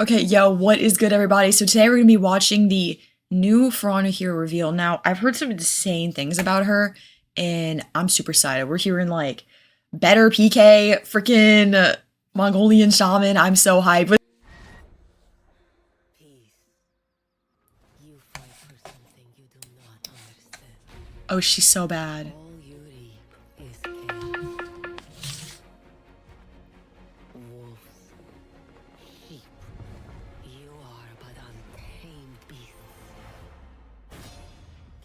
Okay, yo, what is good, everybody? So today we're gonna be watching the new For Honor Hero reveal. Now, I've heard some insane things about her, and I'm super excited. We're hearing like better PK, freaking Mongolian shaman. I'm so hyped. Peace. You fight for something you do not understand. Oh, she's so bad. All you reap is chaos. Wolves. Sheep. You are but untamed beasts.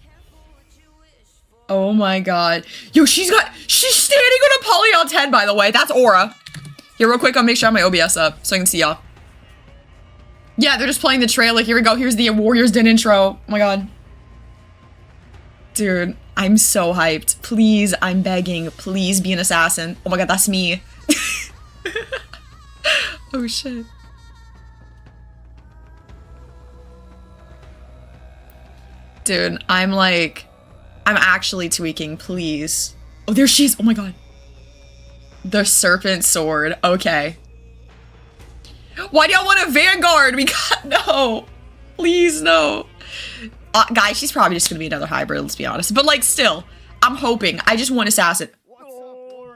Careful what you wish for. Oh my god. Yo, she's standing on a Polygon 10, by the way. That's Aura. Here, real quick, I'll make sure I have my OBS up so I can see y'all. Yeah, they're just playing the trailer. Here we go. Here's the Warriors Den intro. Oh my god. Dude, I'm so hyped. Please, I'm begging. Please be an assassin. Oh my god, that's me. Oh shit. Dude, I'm actually tweaking, please. Oh, there she is. Oh my god. The serpent sword. Okay. Why do y'all want a vanguard? We got no. Please, no. Guys, she's probably just gonna be another hybrid, let's be honest. But like, still, I'm hoping. I just want assassin.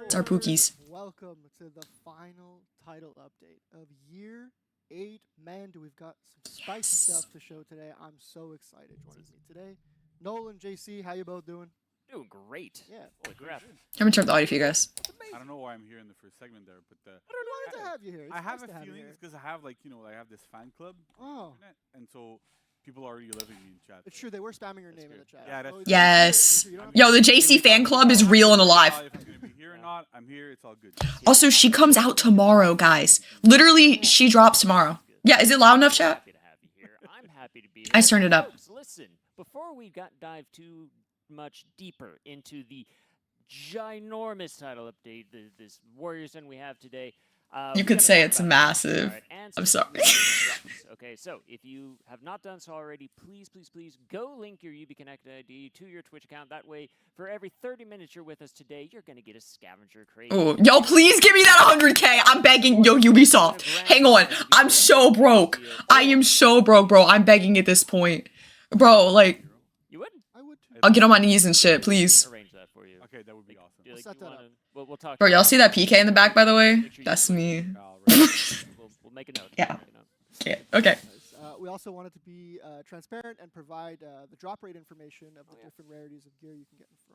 It's our Pookies. Welcome to the final title update of year 8. Man, do we've got some spicy stuff to show today. I'm so excited. Joining me today, Nolan, JC, how you both doing? Doing great. Yeah. Holy crap. Let me turn up the audio for you guys. I don't know why I'm here in the first segment there, but Glad to have you here. It's I have nice a to have you feeling here. it's because I have I have this fan club, Oh, and so people are already loving me in chat. it's true. They were spamming your name in the chat. Yeah, that's Oh, true. Yes. you don't have Yo, to- the JC fan club is real and alive. If I'm gonna be here or not, I'm here. It's all good. Also, she comes out tomorrow, guys. Literally, she drops tomorrow. Yeah, is it loud enough, chat? Happy to have you here. I'm happy to be here. I just turned it up. Folks, listen, before we dive too much deeper into the ginormous title update, this Warriors Den we have today. You we could gotta say talk it's about massive. Alright, and I'm some sorry. disrupts. Okay, so if you have not done so already, please go link your UB Connect ID to your Twitch account. That way, for every 30 minutes you're with us today, you're gonna get a scavenger crate. Oh, yo, please give me that 100K. I'm begging. Yo, Ubisoft. Hang on. I'm so broke. I am so broke, bro. I'm begging at this point. Bro, like, You would I would too. I'll get on my knees and shit, please. arrange that for you. Okay, that would be Like, awesome. do you, like, set you that wanna- up. We'll talk. Bro, y'all see that PK in the back, by the way? That's me. We'll make a note. Yeah. Make a note. Yeah, okay. We also wanted to be transparent and provide the drop rate information of the different rarities of gear you can get in For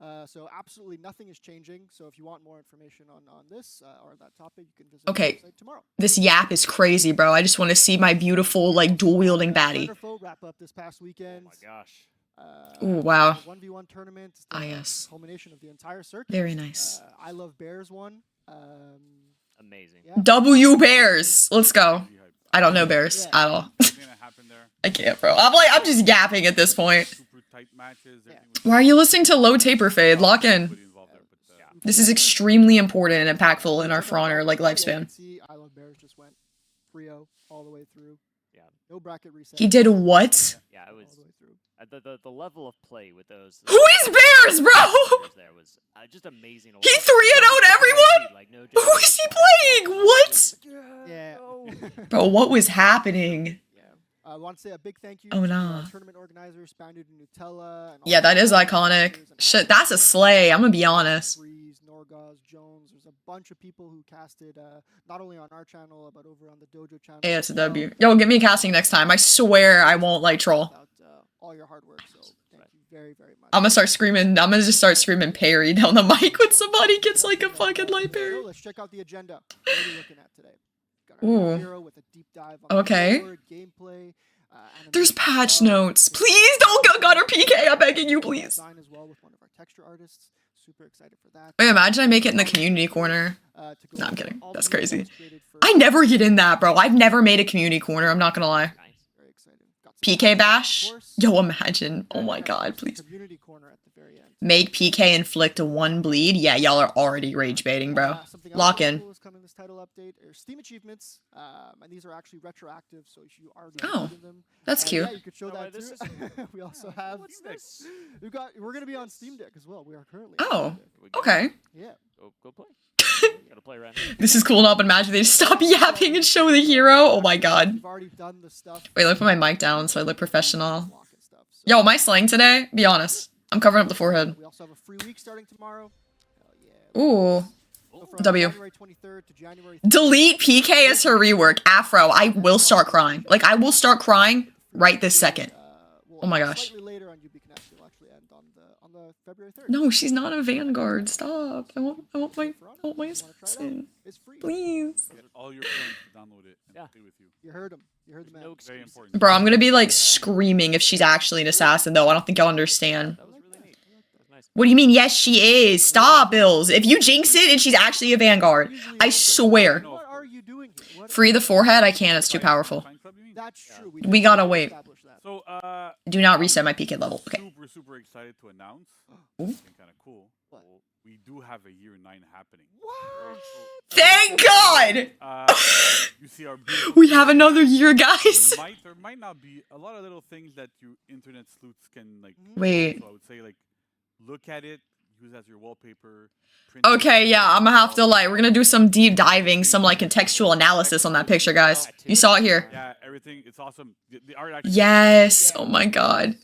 Honor. So absolutely nothing is changing. So if you want more information on this or that topic, you can visit Okay. the website tomorrow. This yap is crazy, bro. I just want to see my beautiful, like, dual-wielding baddie. Wonderful wrap up this past Oh weekend. my gosh. Ooh, wow. The 1v1 tournament. It's Ah, the yes. culmination of the entire circuit. Very nice. I Love Bears won. Amazing. Yeah. W Bears. Let's go. Pretty hyped. I don't know Bears Yeah. at all. Something that happened there. I can't, bro. I'm just yapping at this point. Super tight matches. Yeah. everything was- Why are you listening to Low Taper Fade? Lock in. Everybody involved there, but, This is extremely important and impactful in our For Honor, like, Yeah, you lifespan. can see I Love Bears just went 3-0 all the way through. Yeah. No bracket reset. He did what? Yeah, it was all the way through. the level of play with those. Who is Bears, bro? players there was just amazing. He 3-0'd everyone? Like, no Who joke. is he playing? What? Yeah. Bro, what was happening? Yeah. I want to say a big thank you Oh, to nah. tournament organizers, Spandard and Nutella. And all Yeah, that the is players iconic. and Shit, that's a slay. I'm gonna be honest. Breeze, Norgaz, Jones. There's a bunch of people who casted not only on our channel but over on the Dojo channel. Hey, it's a as well. W. Yo, get me a casting next time. I swear I won't, like, troll. Without, all your hard work. So thank you very, very much. I'm gonna start screaming. I'm gonna just start screaming parry down the mic when somebody gets, like, a fucking light parry. So let's check out the agenda. What are we looking at today? Got our Ooh. hero with a deep dive on Okay. the board, gameplay. There's animation patch style, notes. yeah, Please don't go Gunner PK. I'm begging you, please. Design as well with one of our texture artists. Super excited for that. Wait, imagine I make it in the community corner. To go No, I'm over kidding. all That's the crazy. notes created for- I never get in that, bro. I've never made a community corner. I'm not gonna lie. Nice. Very excited. Got some PK of bash? course, Yo, imagine. Oh and my we have god, the please. Community corner at the very end. Make PK inflict a 1 bleed? Yeah, y'all are already rage baiting, bro. Something else Lock really in. cool is coming this title update. Are Steam achievements, and these are actually retroactive, so if you already Oh, completed them, That's cute. Yeah, you could show Oh, wait, that this too. We also have. What's this? We're gonna be on Steam Deck as well. We are currently. on Oh. Steam Deck. We go- Okay. Yeah. Go play. Yeah. Gotta play right now. This is cool enough, but imagine they just stop yapping and show the hero. Oh my god. You've already done the stuff. Wait, let me put my mic down so I look professional. Block and stuff, so- Yo, am I slaying today? Be honest. I'm covering up the forehead. We also have a free week starting tomorrow. Hell yeah. Ooh. So from W. January 23rd to January Delete PK as her rework. Afro. I will start crying. Like, I will start crying right this second. will Oh my end gosh. Slightly later on UB Connect. It'll actually end on the February 3rd. No, she's not a Vanguard. Stop. I want my You wanna try it out? assassin. It's free. Please. Get all your friends to download it and Yeah. play with you. You heard him. You heard the man. No Very excuse. important. Bro, I'm gonna be like screaming if she's actually an assassin though. I don't think y'all understand. That was really neat. That was nice. What do you mean? Yes, she is. Stop, Bills. If you jinx it and she's actually a Vanguard, I swear. What are you doing here? What- Free the forehead? I can't. It's too powerful. Fan club, you mean? That's true. We gotta wait. established that. So, Do not reset my PK level. Okay. super excited to announce. Ooh. Something kind of cool. What? Well, we do have a year 9 happening. What? Thank God! You see our beautiful We have team. another year, guys. Might or might not be a lot of little things that you internet sleuths can like. Wait. So I would say like, look at it, use it as your wallpaper. Print it Okay, out, yeah, I'm gonna have to like, we're gonna do some deep diving, some like contextual analysis on that picture, guys. You saw it here. Yeah, everything. It's awesome. The art actually. Yes. Oh my God.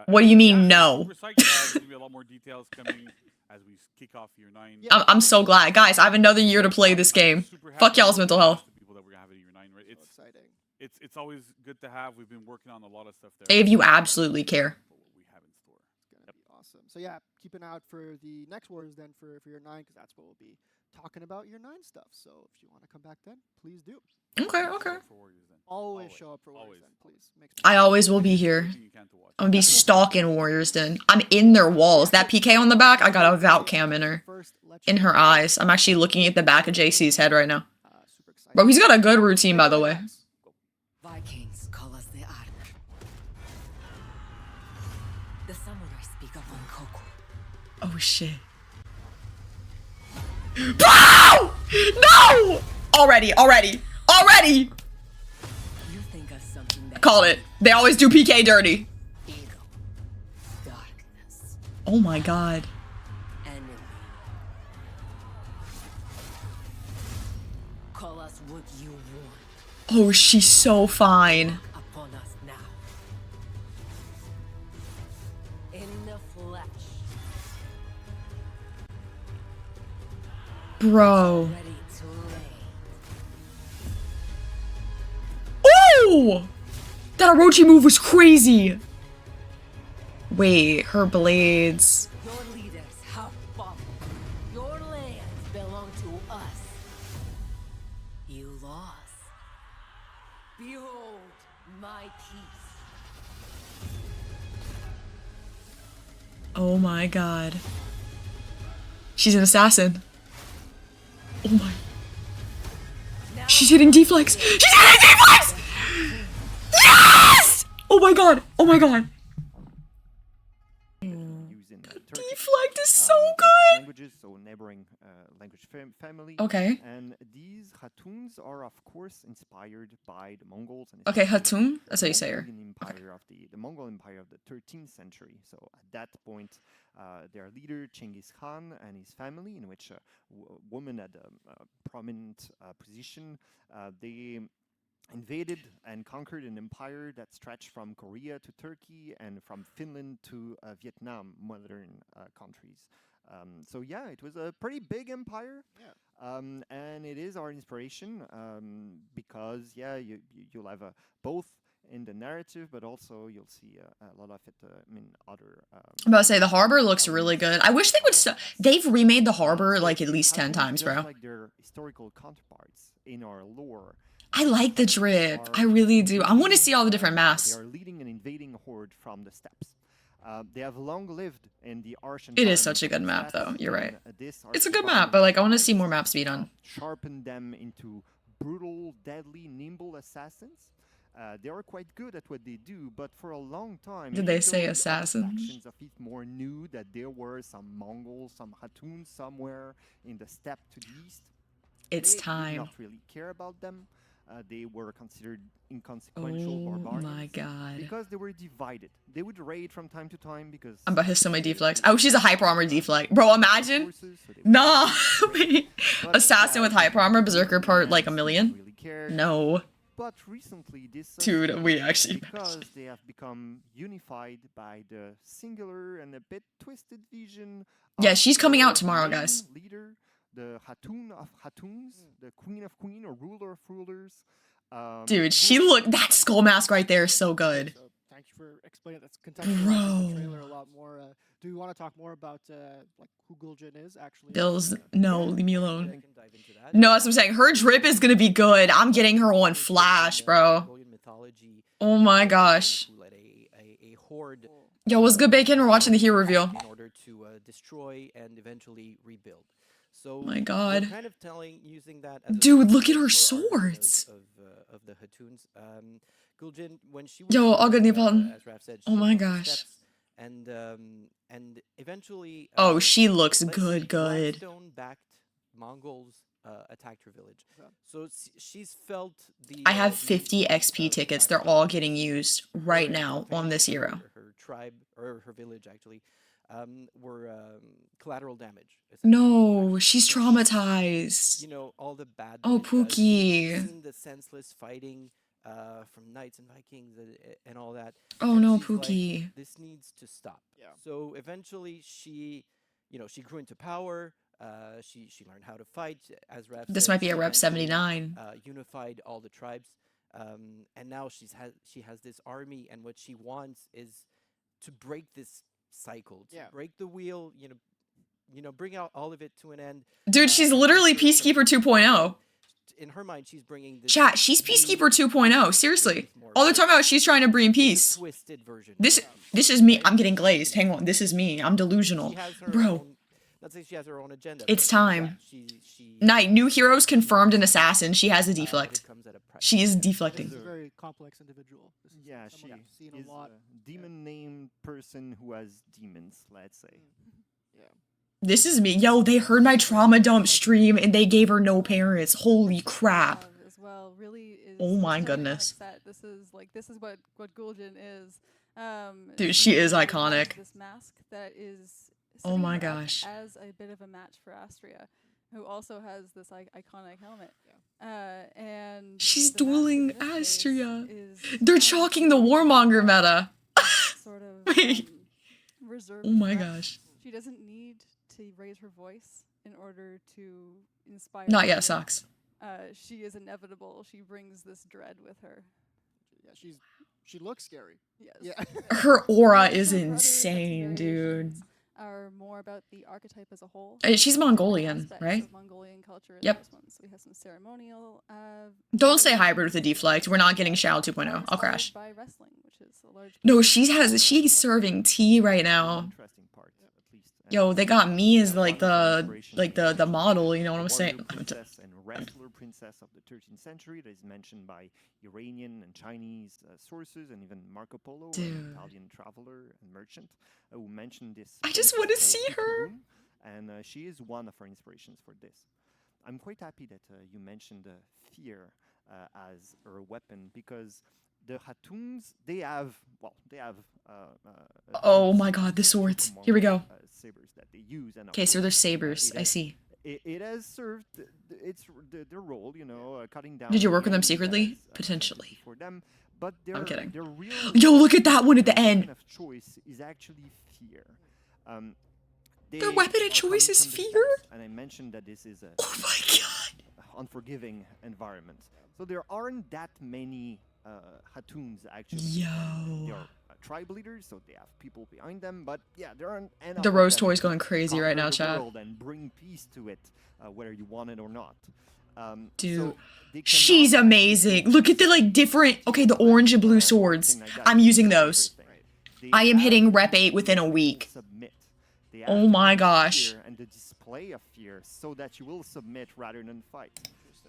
What do you mean, no? Super psyched. There's gonna be a lot more details coming as we kick off year 9. I'm so glad. Guys, I have another year to play this game. Super Fuck happy y'all's mental health. the people that we're gonna have in year 9, right? So exciting. It's always good to have. We've been working on a lot of stuff there. If you absolutely care. For what we have in store. It's gonna be awesome. So yeah, keep an eye out for the next Warriors then for year 9, because that's what we'll be talking about year 9 stuff. So if you want to come back then, please do. Okay, okay. For Warriors then. Always Always, show up for Warriors always. then, please. I always will be here. Everything you can to watch. I'm gonna be stalking Warriors Den. I'm in their walls. That PK on the back, I got a Vout cam in her. In her eyes. I'm actually looking at the back of JC's head right now. Super excited. Bro, he's got a good routine, by the way. Vikings call us the armor. The samurai speak up on Koku. Oh shit. Bro! No! Already. You think of something that Called it. They always do PK dirty. ego, darkness, Oh my God. enemy. Call us what you want Oh, she's so fine. upon us now. In the flesh, Bro. ready to lay. Ooh! That Orochi move was crazy. Wait, her blades. Your leaders have fallen. Your lands belong to us. You lost. Behold my peace. Oh my God. She's an assassin. Oh my. She's hitting deflects. She's hitting deflects! Yes! Oh my God. Oh my God. Using Turkish. Deflect is so Turkish good. Languages, so neighboring language family. Okay. And these Khatuns are, of course, inspired by the Mongols. And Okay, especially Khatun? the That's how you say her. Mongolian Empire of the Mongol Empire of the 13th century. So at that point, their leader Genghis Khan and his family, in which a woman had a prominent position, they invaded and conquered an empire that stretched from Korea to Turkey and from Finland to Vietnam, modern countries. So yeah, it was a pretty big empire, and it is our inspiration because you'll have both in the narrative, but also you'll see a lot of it in other. I'm about to say the harbor looks really good. I wish they would. They've remade the harbor like at least 10 times, just bro. like their historical counterparts in our lore. I like the drip. I really do. I want to see all the different maps. They are leading an invading horde from the steppes. They have long lived in the harsh. It is such a good map, though. You're right. It's a good map, but like I want to see more maps be done. Sharpen them into brutal, deadly, nimble assassins. They are quite good at what they do, but for a long time. Did they even say though the assassins? factions of Ithmore knew that there were some Mongols, some Khatun somewhere in the steppe to the east. It's They did time. not really care about them. they were considered inconsequential Oh barbarians. my god. Because they were divided. They would raid from time to time because... I'm about to hit my deflects. Oh, she's a hyper armor deflect. Bro, imagine. Forces, so they would Nah. raid. But, Assassin with hyper armor, berserker part like a Americans million. didn't really care. No. But recently, this Dude, has we changed actually because they have become unified by the singular and a bit twisted vision. Yeah, of she's coming their out tomorrow, main guys. Leader, the Khatun of Khatuns, the Queen of Queen or Ruler of Rulers. Dude, she looked, that skull mask right there is so good. So thank you for explaining that. That's contextualizing the Bro. trailer a lot more. Do you want to talk more about like who Gul'jin is actually? Bills, no, leave me I alone. can dive into that. No, that's what I'm saying. Her drip is gonna be good. I'm getting her on Flash, bro. Mongolian mythology, Oh my gosh. who led a horde Yo, what's good, Bacon? We're watching the hero review. in order to destroy and eventually rebuild. So My we're God. kind of using that as a Dude, look at metaphor her for our version swords. of the Khatuns. Gul'jin, when she Yo, was all good, Nepal. as Raph said, Oh she my went up the gosh. steps and eventually Oh, she looks let's good, see, good. Blackstone-backed Mongols attacked her village. Yeah. So she's felt the. I have the 50 influence XP of tickets. the They're Black all Stone. getting used Her right now on campaign, this hero. Her tribe or her village actually were collateral damage. No, essentially. she's So traumatized. you know all the bad. Oh, that it does. She's Pookie. seen the senseless fighting from knights and Vikings and all that. Oh and no, she's like, Pookie. this needs to stop. Yeah. So eventually she grew into power. She learned how to fight. As Raph This said, might be she a rep eventually, 79. Unified all the tribes, and now she has this army, and what she wants is to break this cycle, to Yeah. break the wheel. Bring out all of it to an end. Dude, she's and literally ensure Peacekeeper something 2.0. in her mind, she's bringing this. Chat, she's new Peacekeeper 2.0. Seriously. with more All they're peace. talking about is she's trying to bring It's a peace. twisted version. This is me. I'm getting glazed. Hang on. This is me. I'm delusional. She has her Bro, own, let's say she has her own agenda. it's but time. yeah, she Night, new heroes confirmed an assassin. She has a but it deflect. comes at a price. She is This deflecting. is a very complex individual. This is Yeah, she someone I've seen is a lot. a demon-named person who has demons, let's say. Yeah. This is me. Yo, they heard my trauma dump stream and they gave her no parents. Holy crap. As well, really is Oh my such an iconic goodness. set. This is what Gul'jin is. Dude, she is has iconic. This mask that is. Oh my setting her up gosh. As a bit of a match for Astria, who also has this iconic helmet. And She's the mask in dueling this case Astria. is They're chalking the warmonger meta. sort of Wait. reserved Oh my threat. gosh. She doesn't need to raise her voice in order to inspire. Not yet, fear. sucks. She is inevitable. She brings this dread with her. Yeah, she looks scary. Yes. Yeah. Her aura is Her brothers, that's insane, dude. variations, Are more about the archetype as a whole. She's Different Mongolian, aspects right? Of Mongolian culture. in Yep. this one. So we have some ceremonial. Don't say hybrid with a deflect. We're not getting Shao 2.0. I'll inspired crash. By wrestling, which is a large. No, part she's of serving tea right now. Interesting part, at least. And Yo, they got me as yeah, like one of the inspirations the is model, you know what I'm the saying? warrior princess and wrestler princess of the 13th century that is mentioned by Iranian and Chinese sources, and even Marco Polo, Dude. an Italian traveler and merchant, who mentioned this. I just princess wanna called see her. Khatun, and she is one of our inspirations for this. I'm quite happy that you mentioned fear as a weapon, because the Khatuns, they have Oh my god, the swords. Here we go. sabers that they use, and of Okay, so course, there's sabers. it I has- see. it has served their role, cutting down. Did you the work with them enemies secretly? that is, Potentially. for them, but I'm kidding. Their real Yo, look at that one at the end. weapon of choice is actually fear. Their weapon of are choice coming is from the fear? depths, and I mentioned that this is a Oh my god. unforgiving environment. So there aren't that many Khatuns actually. Yo. They are tribe leaders, so they have people behind them. But yeah, there aren't enough. The of Rose them Toy's to going crazy right conquer now, the chat. world and bring peace to it, whether you want it or not. Dude, so they she's cannot amazing. Look at the like different. Okay, the orange and blue swords. something like that I'm to using stop those. everything. They I am have hitting to rep 8 within a week. submit. They Oh have to my use gosh. fear and the display of fear, so that you will submit rather than fight.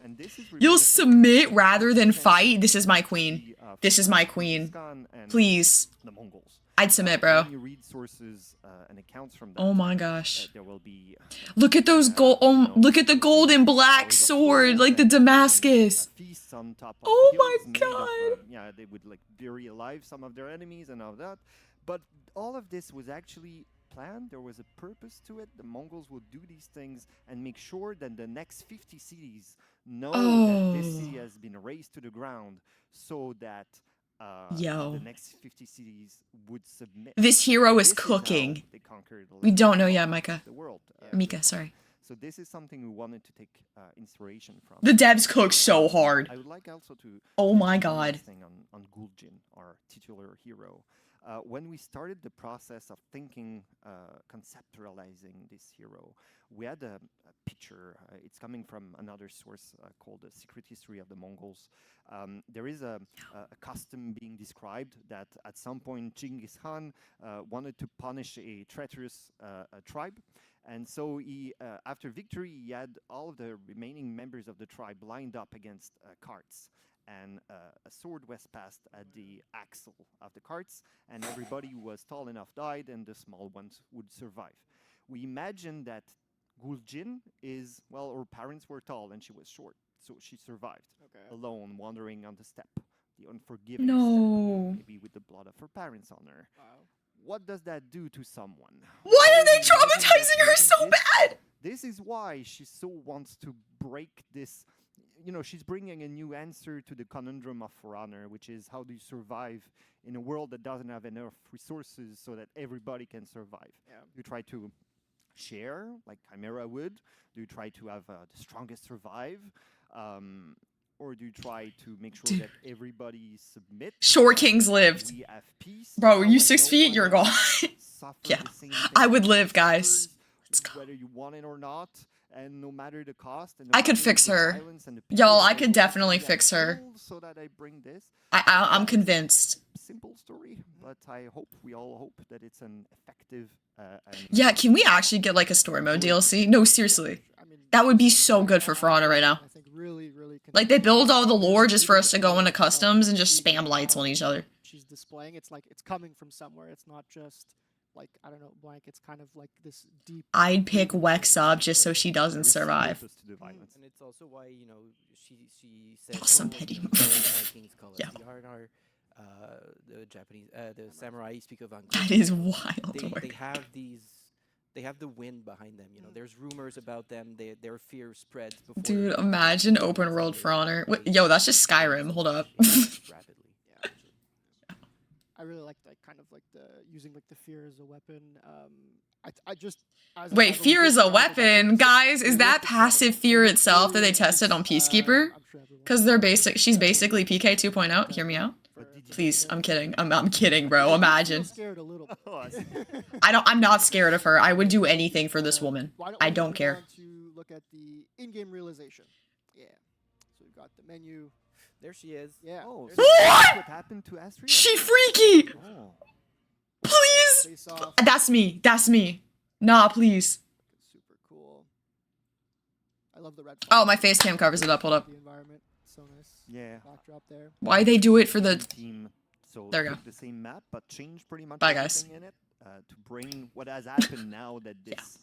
And this is You'll really submit rather than fight. This is my queen. the, This is my Genghis queen. Khan and Please. the Mongols. I'd submit, bro. When you read sources and accounts from that, Oh my gosh. there will be. Look at those gold. Oh, look at the gold and black sword, like the Damascus. Feasts on top of Oh hills my made of, God. yeah, they would like bury alive some of their enemies and all that. But all of this was actually planned. There was a purpose to it. The Mongols would do these things and make sure that the next 50 cities know that this city has been razed to the ground, so that Yo. the next 50 cities would submit. This hero is This how cooking. they conquered the We don't know last yet, part of Micah. the world. Mika, sorry. So this is something we wanted to take inspiration from. The devs cook so hard. I would like also to. Oh my mention one God. last thing on Guljin, our titular hero. When we started the process of thinking, conceptualizing this hero, we had a picture. It's coming from another source called The Secret History of the Mongols. There is a custom being described that at some point Genghis Khan wanted to punish a treacherous tribe. And so he, after victory, he had all of the remaining members of the tribe lined up against carts. And a sword was passed at the axle of the carts, and everybody who was tall enough died, and the small ones would survive. We imagine that Guljin is, well, her parents were tall and she was short, so she survived alone, wandering on the steppe, the unforgiving No. steppe, maybe with the blood of her parents on her. Wow. What does that do to someone? Why are they Imagine that traumatizing her so this- bad? This is why she so wants to break this. You know, she's bringing a new answer to the conundrum of For Honor, which is how do you survive in a world that doesn't have enough resources so that everybody can survive? Yeah. You try to share, like Chimera would. Do you try to have the strongest survive? Or do you try to make sure that everybody submits? Short Kings lived. We have peace. Bro, now you and 6 no feet, one you're else gone. suffer Yeah. the same I thing would that live, guys. suffers, Let's go. whether you want it or not, and no matter the cost. And no I could matter fix the her. violence and the Y'all, people I that could go definitely through that fix her. tool So that I bring this. I'm convinced. Simple story, but I hope we all hope that it's an effective. And Yeah, can we actually get like a story mode DLC? No, seriously. I mean, That would be so good for Honor right now. I think really, really. Like they build all the lore just for us to go into into customs and just spam lights on each other. She's displaying. It's like it's coming from somewhere. It's not just like I don't know, blank. It's kind of like this deep. I'd pick Wex up just so she there doesn't is survive. purpose to the violence. And it's also why, you know, she said Awesome oh, pity. you know, the Vikings call it Yeah. Yarnar, the Japanese the samurai speak of That is wild they work. have the wind behind them, you know. There's rumors about them, their fear spreads before Dude, the imagine so open world they- For Honor. they- Yo, that's just Skyrim. Hold up. rapidly. Yeah, actually. I really like that kind of like the using like the fear as a weapon. I just as Wait, I've fear always is a been around the weapon, weapons, guys. it Is that worked itself. passive fear It itself that they really tested on is, Peacekeeper? I'm sure everyone Because they're she's basically PK 2.0. Hear me out. But did you Please, know I'm that- kidding. I'm kidding, bro. I feel Imagine. scared a little. bit. Oh, I see. I'm not scared of her. I would do anything for this woman. Why I we don't move care. on to look at the in-game realization. Yeah. So we've got the menu. There she is. Yeah. Oh, there's so the that's what happened to Astrid? She freaky. Oh. Please. face off. That's me. That's me. Nah, please. Super cool. I love the red. Oh, font. my face cam covers it up. Hold up. The environment, so nice. Yeah. Backdrop there. Why they do it for the... Team. So There we took go. the same map, but changed pretty much Bye, guys. everything in it to bring what has happened now that this.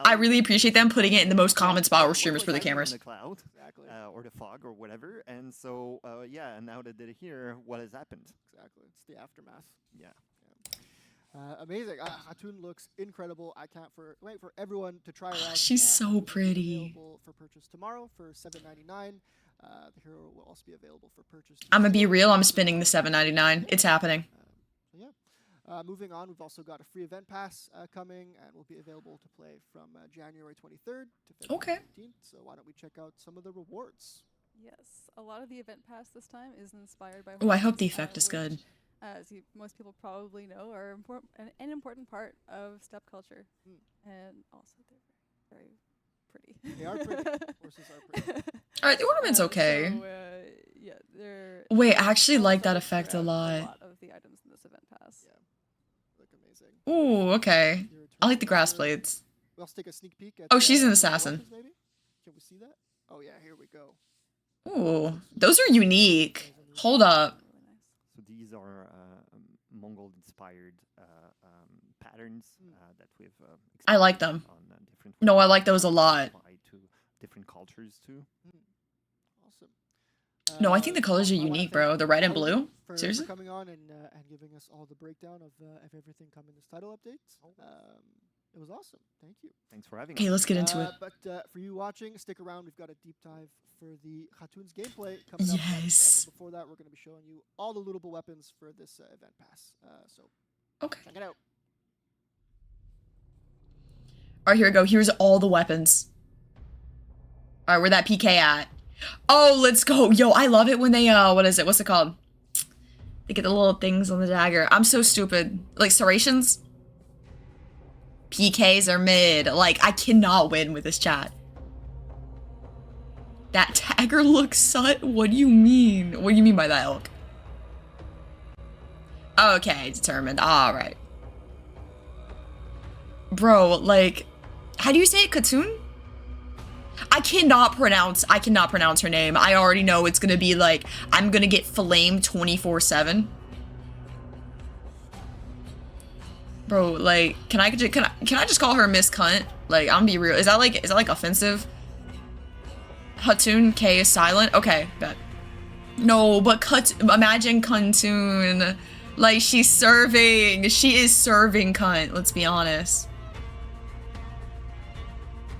I really appreciate them putting it in the most common spot where streamers put the In cameras. the cloud, Exactly. or the fog, or whatever. And so, yeah, and now that they're here, what has happened? Exactly. It's the aftermath. Yeah. Amazing. Khatun looks incredible. I can't wait for everyone to try it out. She's so it'll be pretty. Available for purchase tomorrow for $7.99. The hero will also be available for purchase. I'm gonna be Tuesday. real. I'm spending the $7.99. It's happening. So yeah. Moving on, we've also got a free event pass coming, and will be available to play from January 23rd to February Okay. 15th. So why don't we check out some of the rewards? Yes, a lot of the event pass this time is inspired by. Oh, I hope horses, the effect is which, good. As most people probably know, are an important part of steppe culture, and also they're very pretty. They are pretty. Horses are pretty. All right, the ornament's okay. So, yeah, they're. Wait, I actually also like that effect a throughout lot. A lot of the items in this event pass. Yeah. Look amazing. Ooh, okay. Hero I like the grass Turner. blades. We'll also take a sneak peek at. Oh, she's an the assassin. weapons, maybe? Can we see that? Oh yeah, here we go. Ooh, those are unique. Hold up. Really nice. So these are Mongol-inspired inspired patterns that we've I like experimented them. on different No, I ways like those a lot. apply to different cultures too. Awesome. No, I think the colors are I wanna unique, thank bro. The red and all of you blue. for Seriously? coming on and giving us all the breakdown of everything coming this title update. It was awesome. Thank you. Thanks for having Okay, us. let's get into it. But for you watching, stick around. We've got a deep dive for the Khatun's gameplay coming up next. Yes. But before that, we're going to be showing you all the lootable weapons for this event pass. So Okay. check it out. All right, here we go. Here's all the weapons. All right, where that PK at? Oh, let's go. Yo, I love it when they, what is it? What's it called? They get the little things on the dagger. I'm so stupid. Like, serrations? PKs are mid. Like, I cannot win with this chat. That dagger looks sut? What do you mean? What do you mean by that, Elk? Okay, determined. Alright. Bro, like, how do you say it? Khatun? I cannot pronounce her name. I already know it's gonna be like, I'm gonna get flamed 24/7. Bro, like, can I just call her Miss Cunt? Like, I'm gonna be real. Is that like offensive? Khatun K is silent? Okay, bet. No, but imagine Khatun. Like, she's serving. She is serving cunt, let's be honest.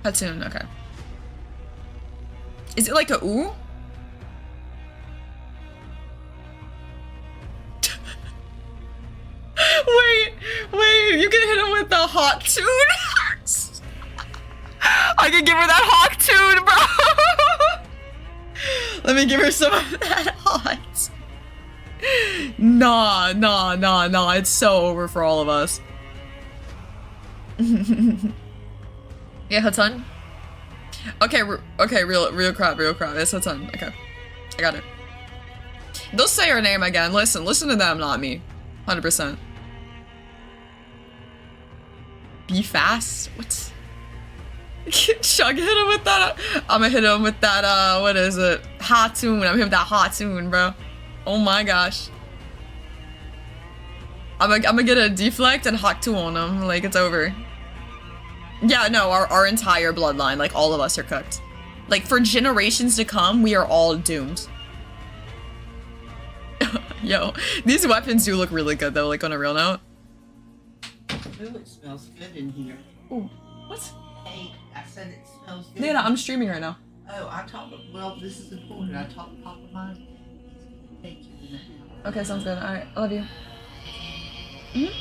Khatun, okay. Is it like a ooh? Wait, you can hit him with the hawk tune? I can give her that hawk tune, bro. Let me give her some of that hot. Nah, it's so over for all of us. Yeah, Khatun? Okay, real crap, it's Khatun, okay. I got it. They'll say her name again, listen to them, not me. 100%. Be fast? What? Shug hit him with that. I'm gonna hit him with that, what is it? Khatun. I'm gonna hit him with that Khatun, bro. Oh my gosh. I'm gonna get a deflect and Khatun on him. Like, it's over. Yeah, no, our entire bloodline, like, all of us are cooked. Like, for generations to come, we are all doomed. Yo, these weapons do look really good, though, like, on a real note. Ooh, it smells good in here. Ooh, what? Hey, I said it smells good. Nana, I'm streaming right now. Oh, I talked. Well, this is important. I talked to Papa mine. Take you in the house. Okay, sounds good. Alright, I love you.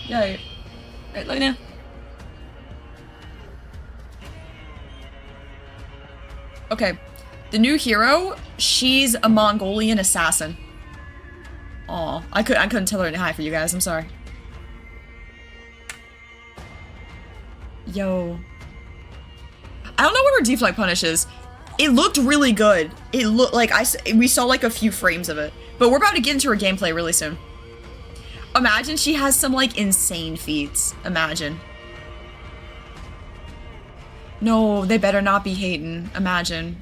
Yeah, alright, love you now. Okay, the new hero, she's a Mongolian assassin. Aw, I couldn't tell her to hi for you guys, I'm sorry. Yo. I don't know what her deflect punish is. It looked really good. It looked like we saw like a few frames of it. But we're about to get into her gameplay really soon. Imagine she has some like insane feats. Imagine. No, they better not be hating. Imagine.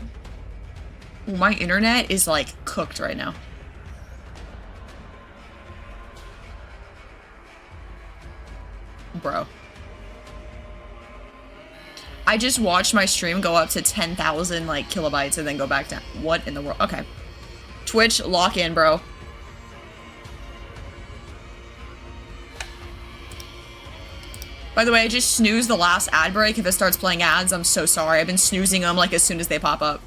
Ooh, my internet is like cooked right now. Bro. I just watched my stream go up to 10,000 like kilobytes and then go back down. What in the world? Okay. Twitch, lock in, bro. By the way, I just snoozed the last ad break. If it starts playing ads, I'm so sorry. I've been snoozing them like as soon as they pop up.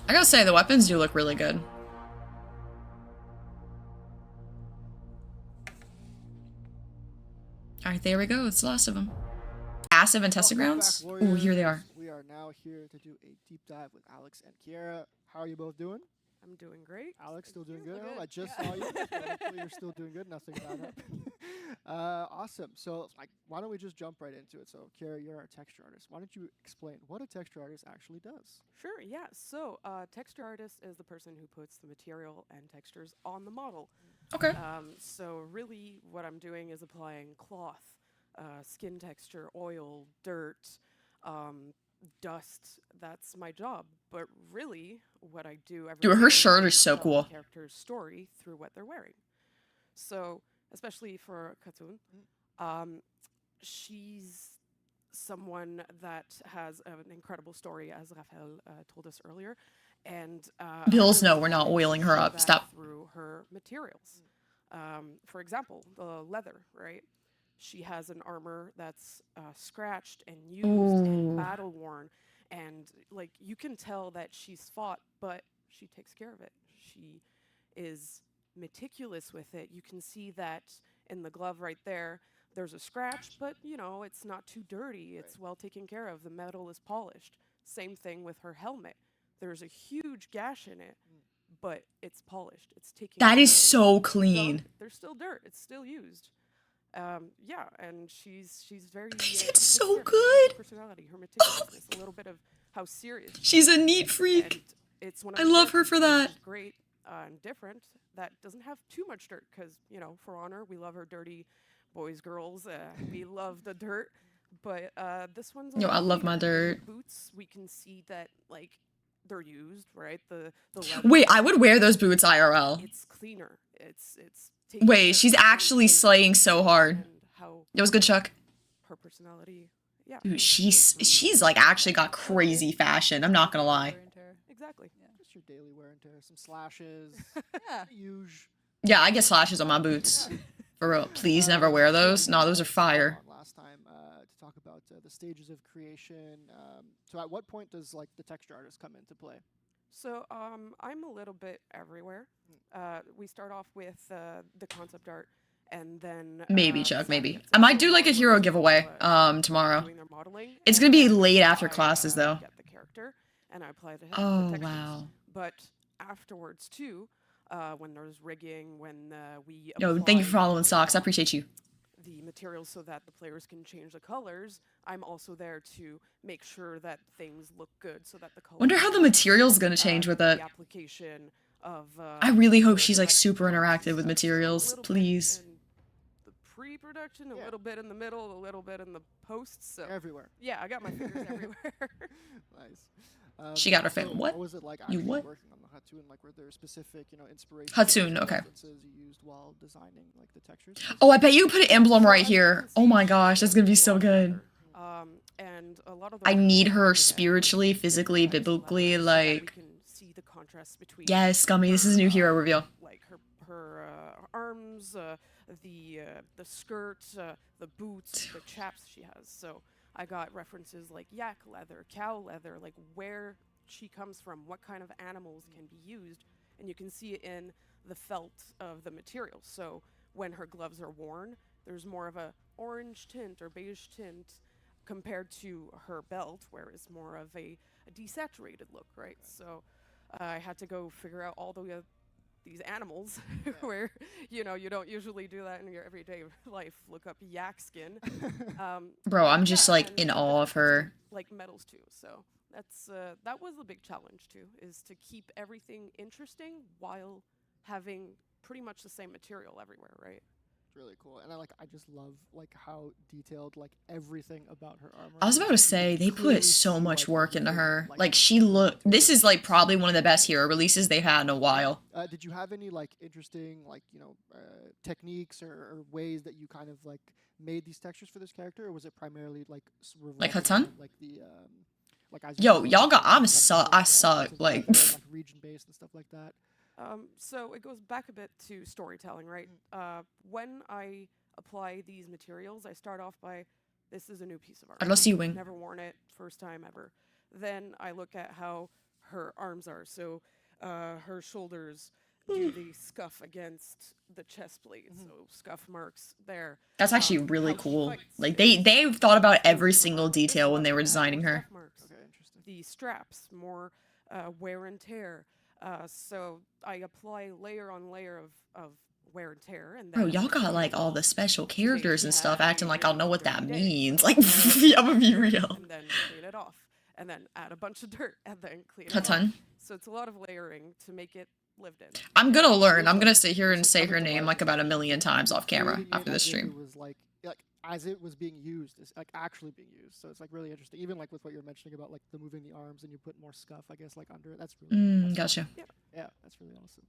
I gotta say, the weapons do look really good. Alright, there we go. It's the last of them. Passive and testing grounds? Ooh, here they are. We are now here to do a deep dive with Alex and Kiera. How are you both doing? I'm doing great. Alex, still doing good? Good. Oh, I just saw you. So hopefully you're still doing good. Nothing bad happened. Awesome. So, why don't we just jump right into it? So, Kiera, you're our texture artist. Why don't you explain what a texture artist actually does? Sure, yeah. So, texture artist is the person who puts the material and textures on the model. Okay. So, really, what I'm doing is applying cloth, skin texture, oil, dirt, dust, that's my job. But really, what I do every Dude, her day shirt is so tell cool. the character's story through what they're wearing. So, especially for Khatun, she's someone that has an incredible story, as Raphael told us earlier. And Bills, I no, really we're not wanted to oiling her show up. that Stop. through her materials. For example, the leather, right? She has an armor that's scratched and used and Ooh. battle worn, and like you can tell that she's fought, but she takes care of it. She is meticulous with it. You can see that in the glove right there. There's a scratch, but you know it's not too dirty. It's well taken care of. The metal is polished. Same thing with her helmet. There's a huge gash in it, but it's polished. It's taken That care is of. so Dug, clean. there's still dirt. It's still used. Yeah, and she's very. She's takes so care of it. good. Her personality, her meticulousness, a little bit of how serious. She's a neat freak. And it's one of I the love her characters for which that. is great and different. That doesn't have too much dirt because you know, for honor, we love our dirty boys, girls. We love the dirt, but this one's. Yo, I love my cleaner. dirt. Boots, we can see that like they're used, right? The leather. Wait, I would wear those boots IRL. It's cleaner. It's taken care Wait, of. she's It's actually really slaying so hard. and how It was good, Chuck. her personality. Yeah. Dude, her she's like actually got crazy fashion. I'm not gonna lie. Wear and tear. exactly. Just your daily wear and tear, some slashes, Yeah. huge. Yeah, I get slashes on my boots. For real. Please never wear those. No, those are fire. Last time to talk about the stages of creation. So at what point does like the texture artist come into play? So I'm a little bit everywhere. We start off with the concept art, and then Maybe, Chuck, Sam maybe. gets I might into do like a modeling, hero giveaway tomorrow. doing their modeling, It's and gonna be then late after I, classes though. Get the character, and I apply the Oh, textures. wow. But afterwards too, when there's rigging, when we Yo, thank you for apply, following Socks. I appreciate you. the materials so that the players can change the colors. I'm also there to make sure that things look good, so that the colors. Wonder how the match, material's gonna change with it. The application of. I really hope the she's like texture super tones interactive with and stuff. So a materials, little bit please. in the pre-production, a Yeah. little bit in the middle, a little bit in the post. So Everywhere. yeah, I got my fingers everywhere. Nice. She got her so fan. What? was it like You actually what? working on the Khatun? Like, were there specific, inspirations? Khatun, or okay. references you used while designing like the textures? Oh, I bet you put an emblem So right as you here. can Oh see, my she gosh, that's uses gonna be a so lot of good. leather. And a lot of the I leather need is her again, spiritually, physically, nice leather biblically, so that we like, can see the contrast between yes, Scummy, this is a new hero reveal. like her arms, the skirt, the boots, the chaps she has. So I got references like yak leather, cow leather, like where she comes from, what kind of animals can be used, and you can see it in the felt of the material. So when her gloves are worn, there's more of a orange tint or beige tint compared to her belt, where it's more of a desaturated look, right? So I had to go figure out all the these animals where you don't usually do that in your everyday life. Look up yak skin. Bro, I'm just like and in the awe of different her. types like metals too. So that's that was a big challenge too, is to keep everything interesting while having pretty much the same material everywhere, right? Really cool, and I just love like how detailed like everything about her armor. I was about to is. You say, can they clearly put so see, much like, work into everything, her. Like, this is like probably one of the best hero releases they've had in a while. Did you have any like interesting like techniques or ways that you kind of like made these textures for this character, or was it primarily like Like revolving Khatun? around, like the like as you Yo, said, y'all got, like, I references suck, to like, the region based and stuff like that. So it goes back a bit to storytelling, right? When I apply these materials, I start off by, this is a new piece of art. I'd love to see you wing. Never worn it, first time ever. Then I look at how her arms are. So her shoulders do the scuff against the chest plate, so scuff marks there. That's actually really How she cool. fights Like, is they've thought about full every of single this detail when they leather were has designing more her. scuff marks. Okay, interesting. The straps, more wear and tear. So I apply layer on layer of wear and tear, and Bro, then y'all got like all the special characters and stuff have acting like I'll know what that dirty days. means. So Like, I'll I'm gonna be dirt real. and then clean it off, and then add a bunch of dirt, and then clean it A off. ton. So it's a lot of layering to make it lived in. I'm gonna learn. I'm gonna sit here and say her name like about a million times off camera Creating it after this as if stream. It was like as it was being used is like actually being used. So it's like really interesting. Even like with what you're mentioning about like the moving the arms and you put more scuff, I guess, like under it. That's really that's Gotcha. awesome. Yeah, that's really awesome.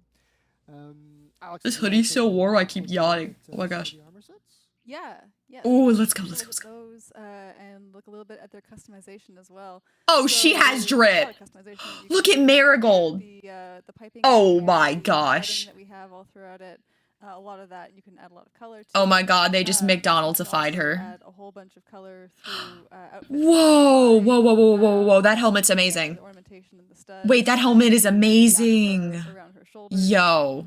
Alex, This would you like hoodie's to so warm, I keep take a look yawning. at, Oh my some of gosh. the armor sets? Yeah, yeah. Oh, let's let's go, take a let's look go, at those and look a little bit at their customization as well. Oh, she So has there's a lot drip. of customization you Look can at do with Marigold. The piping. Oh and my the gosh. threading that we have all throughout it. A lot of that you can add a lot of color to. Oh my god, they just You can McDonald'sified also her. Add a whole bunch of color through outfits. Whoa, whoa, whoa, whoa, whoa, whoa, that helmet's amazing. The ornamentation and the studs. Wait, that helmet is amazing. Around her shoulders. Yo.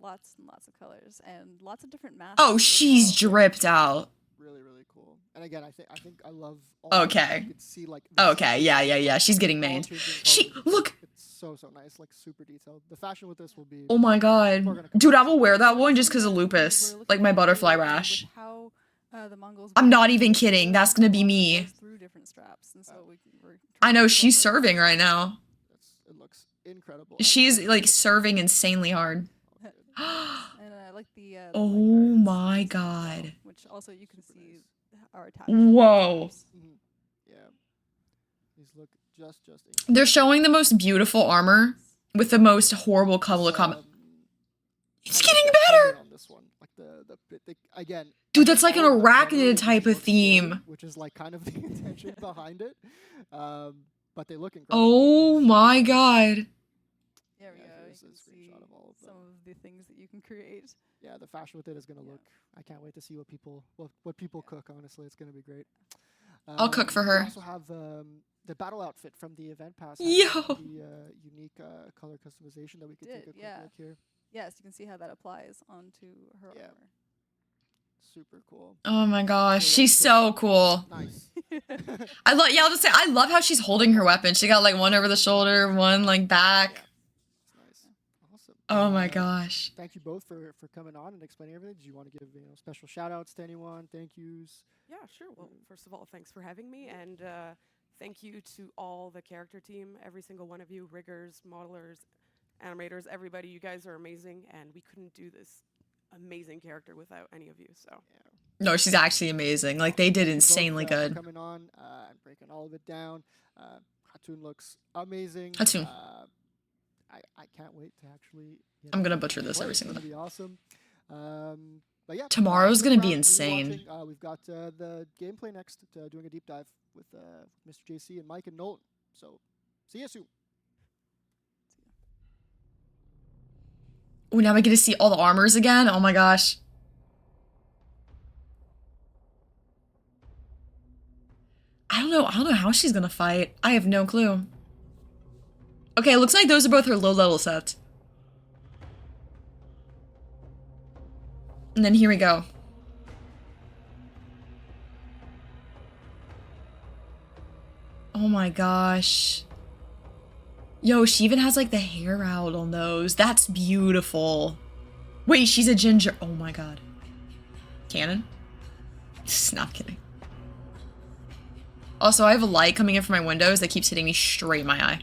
Lots and lots of colors and lots of different masks. Oh, as she's well. dripped out. Really, really cool. And again, I think I love all Okay. you can see like the Okay, yeah. She's getting all main. changing She, colors. look. It's so nice, like super detailed. The fashion with this will be Oh my people are god. gonna come Dude, to I this. will wear that one just because of We're lupus. looking Like my at butterfly with rash. how, the Mongols I'm go not through even the kidding. That's gonna be goes me. through different straps, and so we're I trying know to she's incorporate serving right now. It looks incredible. She's like serving insanely hard. And I like the Oh leg guards my as well, god. which also you can Super see nice. are attached. to the Whoa. straps. Yeah. These look just They're showing the most beautiful armor with the most horrible color This, combo. um, It's I getting like the better. helmet on this one. Like the again. Dude, that's like an all of them arachnid generally type just of look scary, theme. which is like kind of the intention behind it. But they look incredible. Oh my god. There we Yeah, go. here's You a can see screenshot of all of some them. of the things that you can create. Yeah, the fashion with it is gonna look. I can't wait to see what people cook. Honestly, it's gonna be great. I'll cook for We her. also have the battle outfit from the event pass. has Yo. the unique color customization that we can take a quick look here. Yes, you can see how that applies onto her Yeah. armor. Super cool. Oh my gosh, So she's so cool. Nice. I love. Yeah, I'll just say I love how she's holding her weapon. She got like one over the shoulder, one like back. Yeah. It's nice. Awesome. Oh my gosh. Thank you both for coming on and explaining everything. Did you want to give special shout outs to anyone? Thank yous. Yeah, sure. Well, first of all, thanks for having me, and thank you to all the character team, every single one of you, riggers, modelers, animators, everybody. You guys are amazing, and we couldn't do this amazing character without any of you. So No, she's actually amazing. Like they did Thank you both, insanely for good. coming on and breaking all of it down. Khatun looks amazing. Khatun. I can't wait to actually. I'm gonna butcher this play. every It's single gonna time. be awesome. But yeah, Tomorrow's stick gonna be around, keep insane. watching. We've got the gameplay next, doing a deep dive with Mr. JC and Mike and Nolan. So see you soon. Oh, now we get to see all the armors again. Oh my gosh. I don't know how she's gonna fight. I have no clue. Okay, it looks like those are both her low level sets. And then here we go. Oh my gosh. Yo, she even has like the hair out on those. That's beautiful. Wait, she's a ginger. Oh my god. Cannon? Just not kidding. Also, I have a light coming in from my windows that keeps hitting me straight in my eye.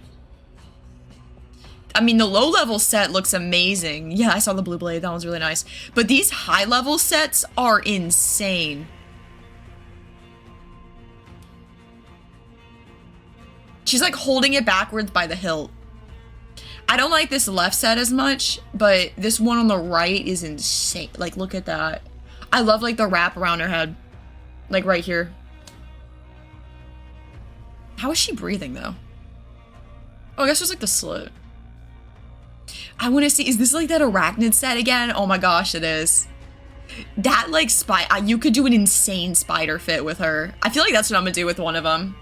I mean, the low-level set looks amazing. Yeah, I saw the blue blade. That one's really nice. But these high-level sets are insane. She's like holding it backwards by the hilt. I don't like this left set as much, but this one on the right is insane. Like, look at that. I love like the wrap around her head. Like right here. How is she breathing though? Oh, I guess there's like the slit. I want to see, is this like that arachnid set again? Oh my gosh, it is. That like you could do an insane spider fit with her. I feel like that's what I'm gonna do with one of them.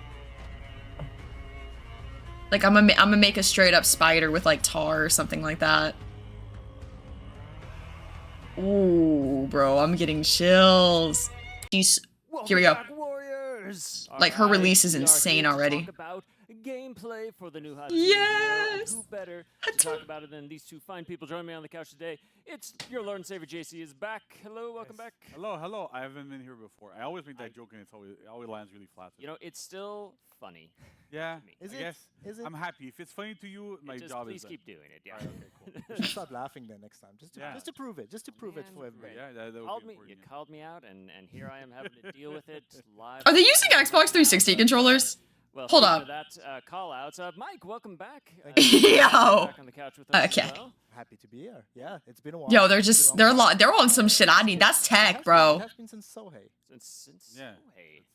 Like I'm gonna make a straight up spider with like tar or something like that. Ooh, bro, I'm getting chills. Here we go. Warriors. Like, her release is we are insane here to already. talk about gameplay for the new Khatun. Yes! Who better to talk about it than these two fine people joining me on the couch today? It's your Lord and Savior JC is back. Hello, welcome back. Hello, hello. I haven't been here before. I always make that joke and it always lands really flat. You know, it's still funny. Yeah, Is I it? guess. Is it? I'm happy. If it's funny to you, my Just job please is done. keep doing it. Yeah. Alright, okay, cool. You should start laughing then next time, just to, Yeah. just to prove it, just to prove it for Man, everybody. Yeah, that would Called be me, important, you yeah. called me out, and here I am having to deal with it live. Are they using Xbox 360 controllers? Well, Hold speaking up. of that, call outs. Mike, welcome back. Yo. Back on the couch with us Okay. as well. Happy to be here. Yeah, it's been a while. Yo, they're It's been just a they're long time. they're on some shit I need. That's It tech, has bro. It has been since Sohei. Since Yeah. hey. It's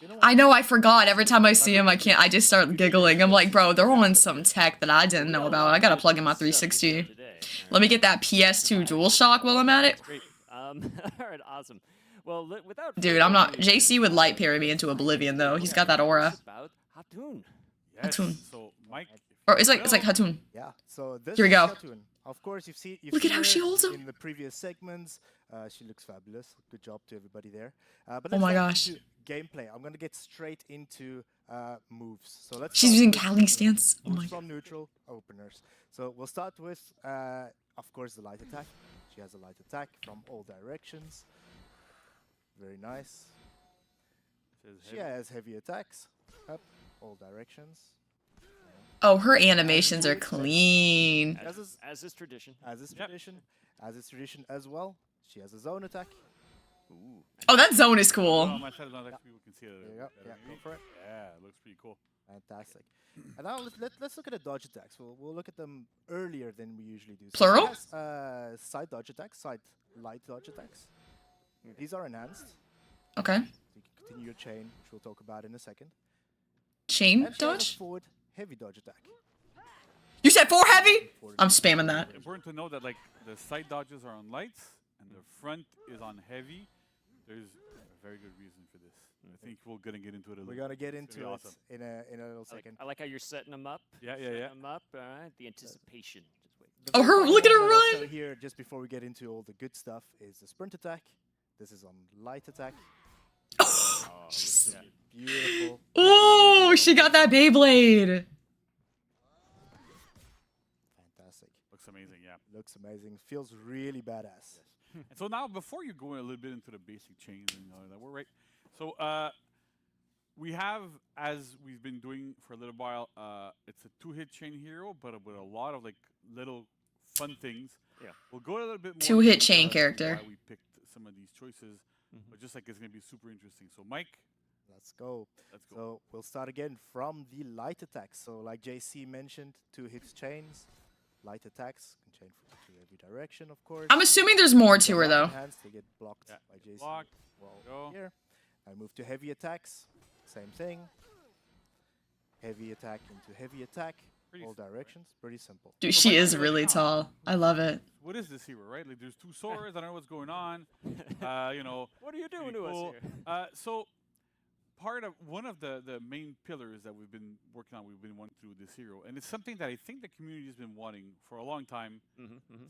been a while. I know I forgot. Every time I see him, I just start giggling. I'm like, bro, they're on some tech that I didn't know about. I gotta plug in my 360. Let me get that PS2 DualShock while I'm at it. Great. All right, awesome. Well, without Dude, I'm not. JC would light parry me into oblivion though. He's got that aura. About Khatun. Yes. Khatun. So, Mike. Or it's like Khatun. Yeah. So this Here we is go. Khatun. Of course, you've seen. Look at how she holds him. in the previous segments. She looks fabulous. Good job to everybody there. But Oh my let's gosh. get into gameplay. I'm gonna get straight into moves. So let's. She's start using with Kali stance. Oh moves my. from neutral openers. So we'll start with, of course, the light attack. She has a light attack from all directions. Very nice. She has heavy attacks. Up all directions. Oh, her animations are clean. As is tradition. As is tradition. As is tradition as well. She has a zone attack. Ooh. Oh, that zone is Well, cool. on my side, not people can see it. There you go. Yeah, go for it. Yeah, it looks pretty cool. Fantastic. And now let's look at the dodge attacks. We'll look at them earlier than we usually do. So Plural? she has, side dodge attacks, side light dodge attacks. These are enhanced. Okay. So you can continue your chain, which we'll talk about in a second. Chain And she has a dodge? forward heavy dodge attack. You said 4 heavy? Forward I'm spamming that. Important to know that like the side dodges are on lights and the front is on heavy. There's a very good reason for this. I think we're gonna get into it a little. We're gonna get It's into gonna it be awesome. in a little second. I like how you're setting them up. Yeah, yeah, setting yeah. them up. All right. The anticipation. Just wait. The Oh, very her- final look at her one that I'll show run! here, just before we get into all the good stuff, is the sprint attack. This is on light attack. Oh, She's- Beautiful. Oh, she got that Beyblade. Fantastic. Looks amazing, yeah. Looks amazing. Feels really badass. And so now, before you go a little bit into the basic chains and all that, we're right. So we have, as we've been doing for a little while, it's a 2-hit chain hero, but with a lot of like little fun things. Yeah. We'll go a little bit more. 2-hit into chain why character. we picked some of these choices, but just like it's gonna be super interesting. So Mike, Let's go. let's go. So we'll start again from the light attacks. So like JC mentioned, 2 hits chains. Light attacks can chain to every direction, of course. I'm assuming there's more They to get her, though. locked in hands, they get blocked Yeah, by JC. blocked. Well, Go. here. I move to heavy attacks. Same thing. Heavy attack into heavy attack. Pretty All simple, right? directions. Pretty simple. Dude, So she Mike, is you're really like, tall. I love it. What is this hero, right? Like, there's 2 swords. I don't know what's going on. You know. What are you doing pretty to cool. us here? So part of one of the main pillars that we've been working on, we've been wanting through this hero, and it's something that I think the community has been wanting for a long time.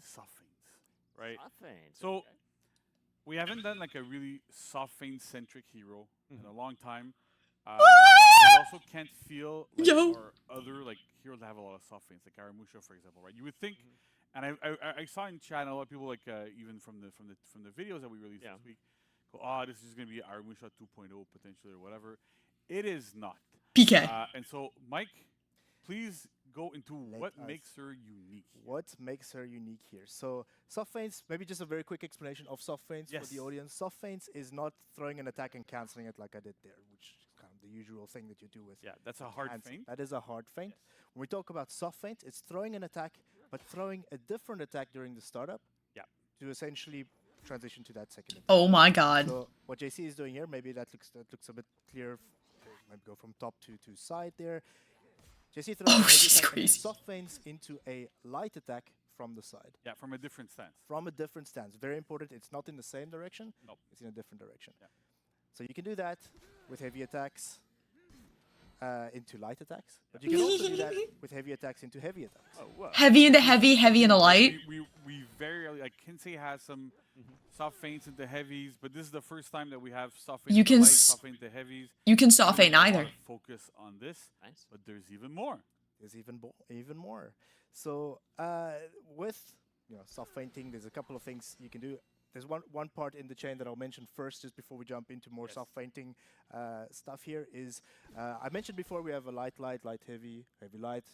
Soft feints, right? Soft feints, So okay. we haven't done like a really soft feint centric hero in a long time. We also can't feel like Yo. our other like heroes that have a lot of soft feints, like Aramusha, for example, right? You would think, and I saw in chat a lot of people like even from the videos that we released this week, go, oh, this is gonna be Aramusha 2.0 potentially or whatever. It is not. PK. And so, Mike, please go into Let what us- makes her unique. What makes her unique here? So soft feints, maybe just a very quick explanation of soft feints for the Yes. audience. Soft feints is not throwing an attack and cancelling it like I did there, which is kind of the usual thing that you do with Yeah, that's a hard hands. feint. That is a hard feint. When we talk about soft feint, it's throwing an attack, but throwing a different attack during the startup. Yeah. To essentially transition to that second attack. Oh my god. So what JC is doing here, maybe that looks a bit clear. Maybe go from top to side there. JC throws a heavy she's attack and crazy. soft feints into a light attack from the side. Yeah, from a different stance. From a different stance. Very important. It's not in the same direction. Nope. It's in a different direction. Yeah. So you can do that with heavy attacks into light attacks. But you can also do that with heavy attacks into heavy attacks. Oh, wow. Heavy into heavy, heavy into light. We very rarely, like Kinsey has some soft feints into heavies, but this is the first time that we have soft feints You into can light, s- soft feint into heavies. You can soft feint There's a lot either. of focus focus on this. Nice. But there's even more. There's even more. So with soft fainting, there's a couple of things you can do. There's one part in the chain that I'll mention first, just before we jump into more soft fainting stuff. Here is I mentioned before we have a light, heavy, light,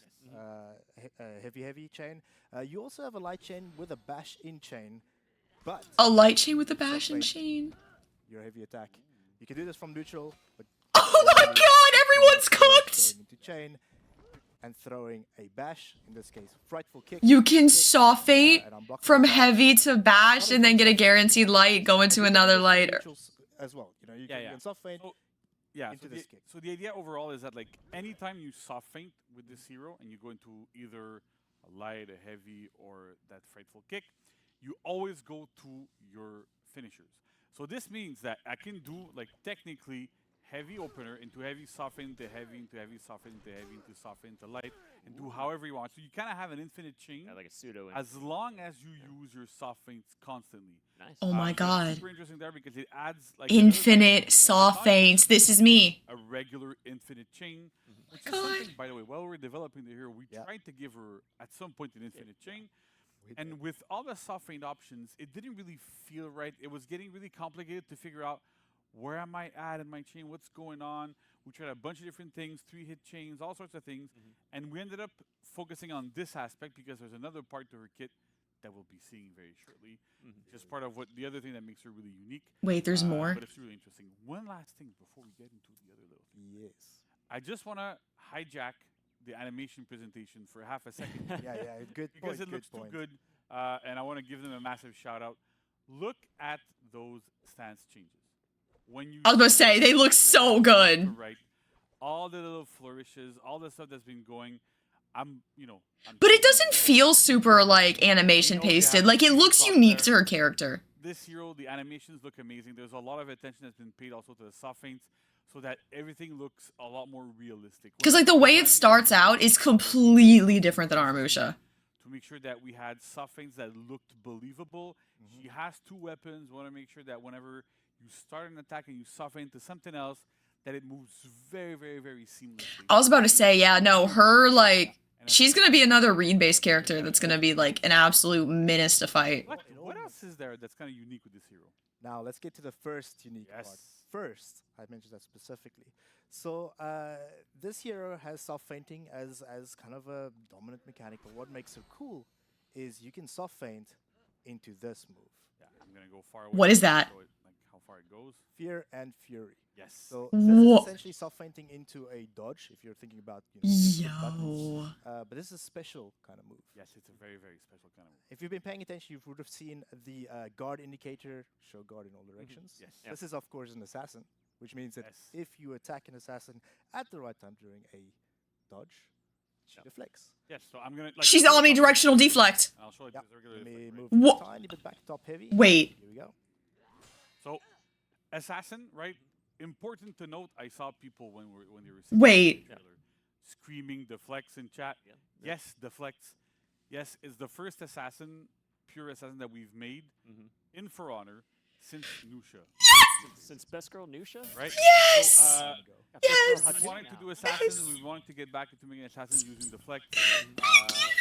heavy chain. You also have a light chain with a bash in chain, but A light chain with a bash and chain. your heavy attack. You can do this from neutral. But Oh my god, everyone's cooked! Going into chain and throwing a bash, in this case, frightful kick. You can soft fate and unblock from the bash. heavy to bash and then get a guaranteed light, go into another light. Neutrals as well. You can soft feint. Into this kick. So the idea overall is that like anytime you soft feint with this hero and you go into either a light, a heavy, or that frightful kick, you always go to your finishers. So this means that I can do like technically heavy opener into heavy soft feint into heavy into heavy soft feint into heavy into soft feint into light and do however you want. So you kind of have an infinite chain, like a pseudo. as long as you use your soft feints constantly. Nice. Oh my So it's god. super interesting there because it adds like Infinite soft feints. This is me. a regular infinite chain. Which is God. something, by the way, while we're developing the hero, we tried to give her at some point an infinite chain. And with all the soft feint options, it didn't really feel right. It was getting really complicated to figure out where am I at in my chain, what's going on. We tried a bunch of different things, 3-hit chains, all sorts of things. And we ended up focusing on this aspect because there's another part to her kit that we'll be seeing very shortly. Just part of what the other thing that makes her really unique. Wait, there's more? But it's really interesting. One last thing before we get into the other little thing. Yes. I just want to hijack the animation presentation for half a second. Good because point, it looks too good, and I want to give them a massive shout out. Look at those stance changes. When you I was about to say, they look so good. Right, all the little flourishes, all the stuff that's been going. But it doesn't feel super like animation pasted. Like it looks unique to her character. This hero, the animations look amazing. There's a lot of attention that's been paid also to the soft feints, so that everything looks a lot more realistic. Because like the way it starts out is completely different than Armusha. To make sure that we had soft feints that looked believable. She has 2 weapons. Want to make sure that whenever you start an attack and you soft feint to something else, that it moves very, very, very seamlessly. I was about to say, yeah, no, her like she's gonna be another read-based character that's gonna be like an absolute menace to fight. What else is there that's kind of unique with this hero? Now let's get to the first unique part. First, I mentioned that specifically. So this hero has soft feinting as kind of a dominant mechanic, but what makes her cool is you can soft feint into this move. Yeah, I'm gonna go far away. What is that? Like how far it goes. Fear and Fury. Yes. So this is essentially soft feinting into a dodge if you're thinking about buttons. But this is a special kind of move. Yes, it's a very, very special kind of move. If you've been paying attention, you would have seen the guard indicator show guard in all directions. Yes. This is of course an assassin, which means that if you attack an assassin at the right time during a dodge, she deflects. Yes, so I'm gonna. She's omnidirectional deflect. I'll show you this regular Let me deflect, move right? a tiny bit back top heavy. Wait. Here we go. So, assassin, right? Important to note. I saw people when they were Wait. screaming deflects in chat. Yes, deflects. Yes, it's the first assassin, pure assassin that we've made in For Honor since Nusha. Since Best Girl Nusha? Right? Yes! So, Yes! we wanted to do assassins. We wanted to get back into making assassins using deflect.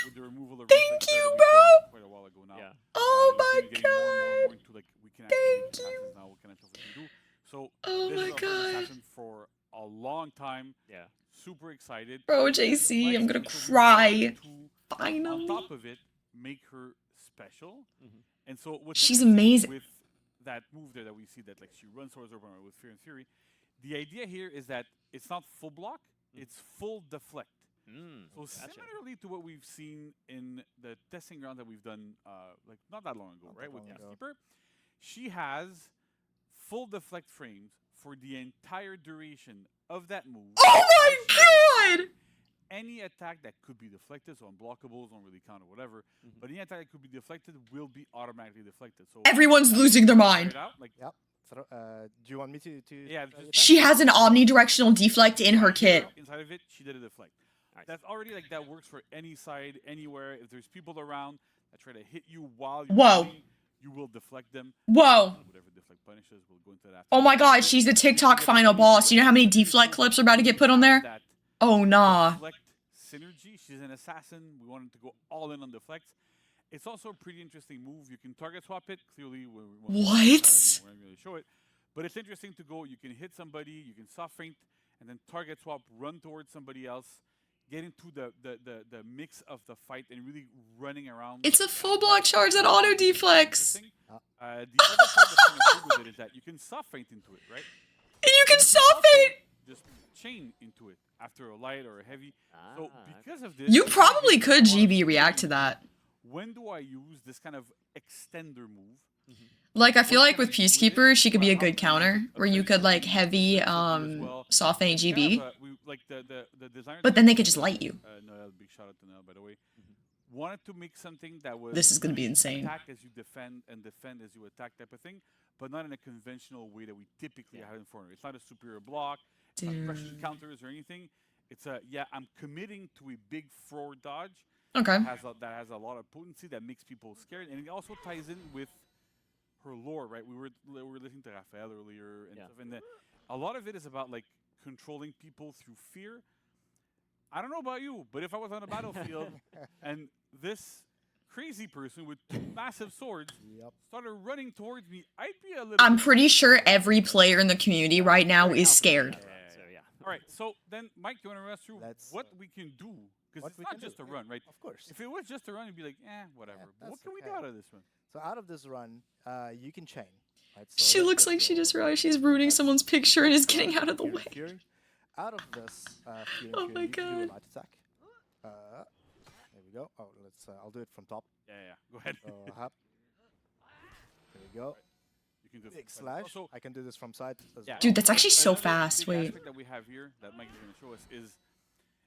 With the removal of Thank you, that we bro! did quite a while ago now. Yeah. Oh my Getting more and more into like we can actually make assassins now. What kind of stuff we can do? So Oh this my is our first God. assassin for a long time. Yeah. Super excited. Bro, JC, I'm gonna So we cry. wanted to, Finally. on top of it, make her special. And so what's She's interesting amazing. with that move there that we see that like she runs towards her with Fear and Fury. The idea here is that it's not full block, it's full deflect. So similarly to what we've seen in the testing ground that we've done like not that long ago, right? With Peacekeeper, she has full deflect frames for the entire duration of that move. Oh my god! Any attack that could be deflected, so unblockables don't really count or whatever, but any attack that could be deflected will be automatically deflected. So Everyone's losing their mind. Yep. So, do you want me to? Yeah. She has an omnidirectional deflect in her kit. Inside of it, she did a deflect. That's already like that works for any side, anywhere. If there's people around that try to hit you while you're Whoa. moving, you will deflect them. Whoa. Whatever deflect punishes, we'll go into that. Oh my god, she's the TikTok final boss. You know how many deflect clips are about to get put on there? Oh, nah. Deflect synergy. She's an assassin. We wanted to go all in on deflects. It's also a pretty interesting move. You can target swap it. Clearly, we're What? not going to really show it. But it's interesting to go. You can hit somebody. You can soft feint, and then target swap, run towards somebody else, get into the mix of the fight, and really running around. It's a full block charge that auto deflects. The other part that's kind of cool with it is that you can soft feint into it, right? And you can soft feint! Just chain into it after a light or a heavy. So because of this, You probably could GB react to that. When do I use this kind of extender move? Like, I feel like with Peacekeeper, she could be a good counter, where you could, like, heavy, soft feint GB. But then they could just light you. No, big shout out to Nell, by the way. Wanted to make something that was This is gonna be insane. Attack as you defend and defend as you attack type of thing, but not in a conventional way that we typically have in Fortnite. It's not a superior block, it's not pressure counters or anything. It's a I'm committing to a big forward dodge. Okay. That has a lot of potency that makes people scared, and it also ties in with her lore, right? We were listening to Raphael earlier and stuff, and a lot of it is about like controlling people through fear. I don't know about you, but if I was on a battlefield and this crazy person with two massive swords started running towards me, I'd be a little. I'm pretty sure every player in the community right now is scared. All right, so then, Mike, you want to run us through what we can do? Because it's not just a run, right? Of course. If it was just a run, you'd be like, whatever. But what can we do out of this one? So out of this run, you can chain. Right? So She looks like she just realized she's ruining someone's picture and is getting out of the way. Fury. Out of this, Oh my you can do a god. light attack. There we go. Oh, let's. I'll do it from top. Yeah. Go ahead. Hop. There we go. You can do Big slash. Also, I can do this from side. As well. Dude, that's actually so Another fast. big Wait. aspect that we have here that Mike is going to show us is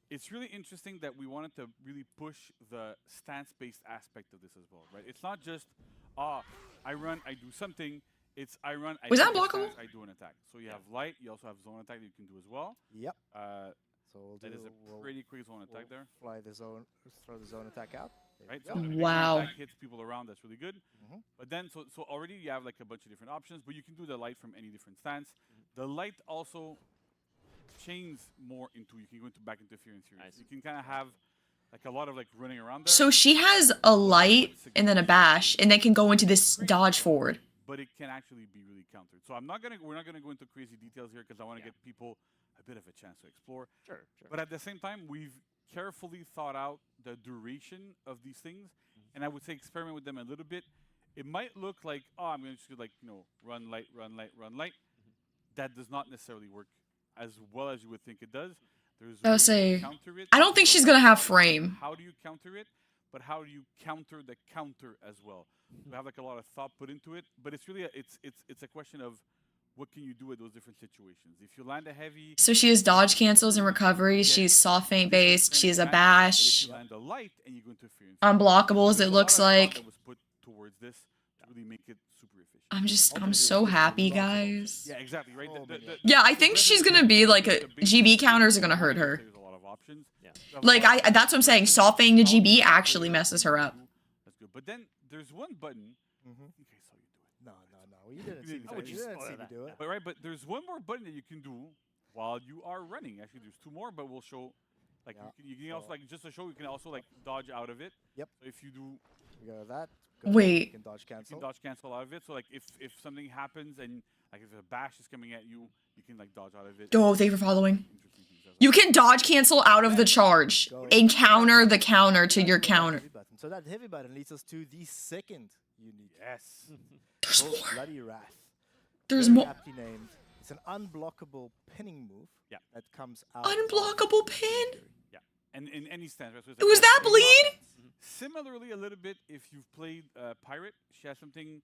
it's really interesting that we wanted to really push the stance-based aspect of this as well, right? It's not just I run, I do something. It's I run, I Was that take a blockable? stance, I do an attack. So you have light. You also have zone attack that you can do as well. Yep. So That is a pretty quick zone attack there. Fly the zone, throw the zone attack out. There Right? you So go. if the Wow. attack hits people around, that's really good. But then, so already you have like a bunch of different options, but you can do the light from any different stance. The light also chains more into, you can go into back interference here. You can kind of have like a lot of like running around there. So she has a light and then a bash, and then can go into this dodge forward. But it can actually be really countered. So we're not gonna go into crazy details here because I want to get people a bit of a chance to explore. Sure. But at the same time, we've carefully thought out the duration of these things, and I would say experiment with them a little bit. It might look like, I'm going to just do like, run light, run light, run light. That does not necessarily work as well as you would think it does. There's I'll ways to say, counter it. I don't think she's gonna have frame. How do you counter it? But how do you counter the counter as well? We have like a lot of thought put into it, but it's really it's a question of what can you do with those different situations. If you land a heavy, So she has dodge cancels and recoveries. She's soft feint based. She has a bash. If you land a light and you go into interference, Unblockables, there's it a lot looks of thought like. that was put towards this to really make it super efficient. I'm so happy, guys. Yeah, exactly right. Yeah, I think she's gonna be like a GB counters are gonna hurt her. There's a lot of options. Yeah. Like that's what I'm saying. Soft feint to GB actually messes her up. That's good. But then there's one button. Mm-hmm. Okay, so you do it. No. You didn't see me. I would You just didn't see spoil me that. do it. But there's one more button that you can do while you are running. Actually, there's two more, but we'll show. Like you can also like just to show you can also like dodge out of it. Yep. So if you do, We go that. Wait. You can dodge you cancel. can dodge cancel out of it. So like if something happens and like if a bash is coming at you, you can like dodge out of it. Oh, thank you for following. Interesting things as You can dodge cancel out of the charge and counter the counter to your counter. Heavy button. So that heavy button leads us to the second unique. Yes. There's Called more. Bloody Wrath. There's Very more. aptly named. It's an unblockable pinning move. Yeah. That comes out. Unblockable pin. Yeah. And in any stance. Right? So it's Was that bleed? Similarly, a little bit, if you've played Pirate, she has something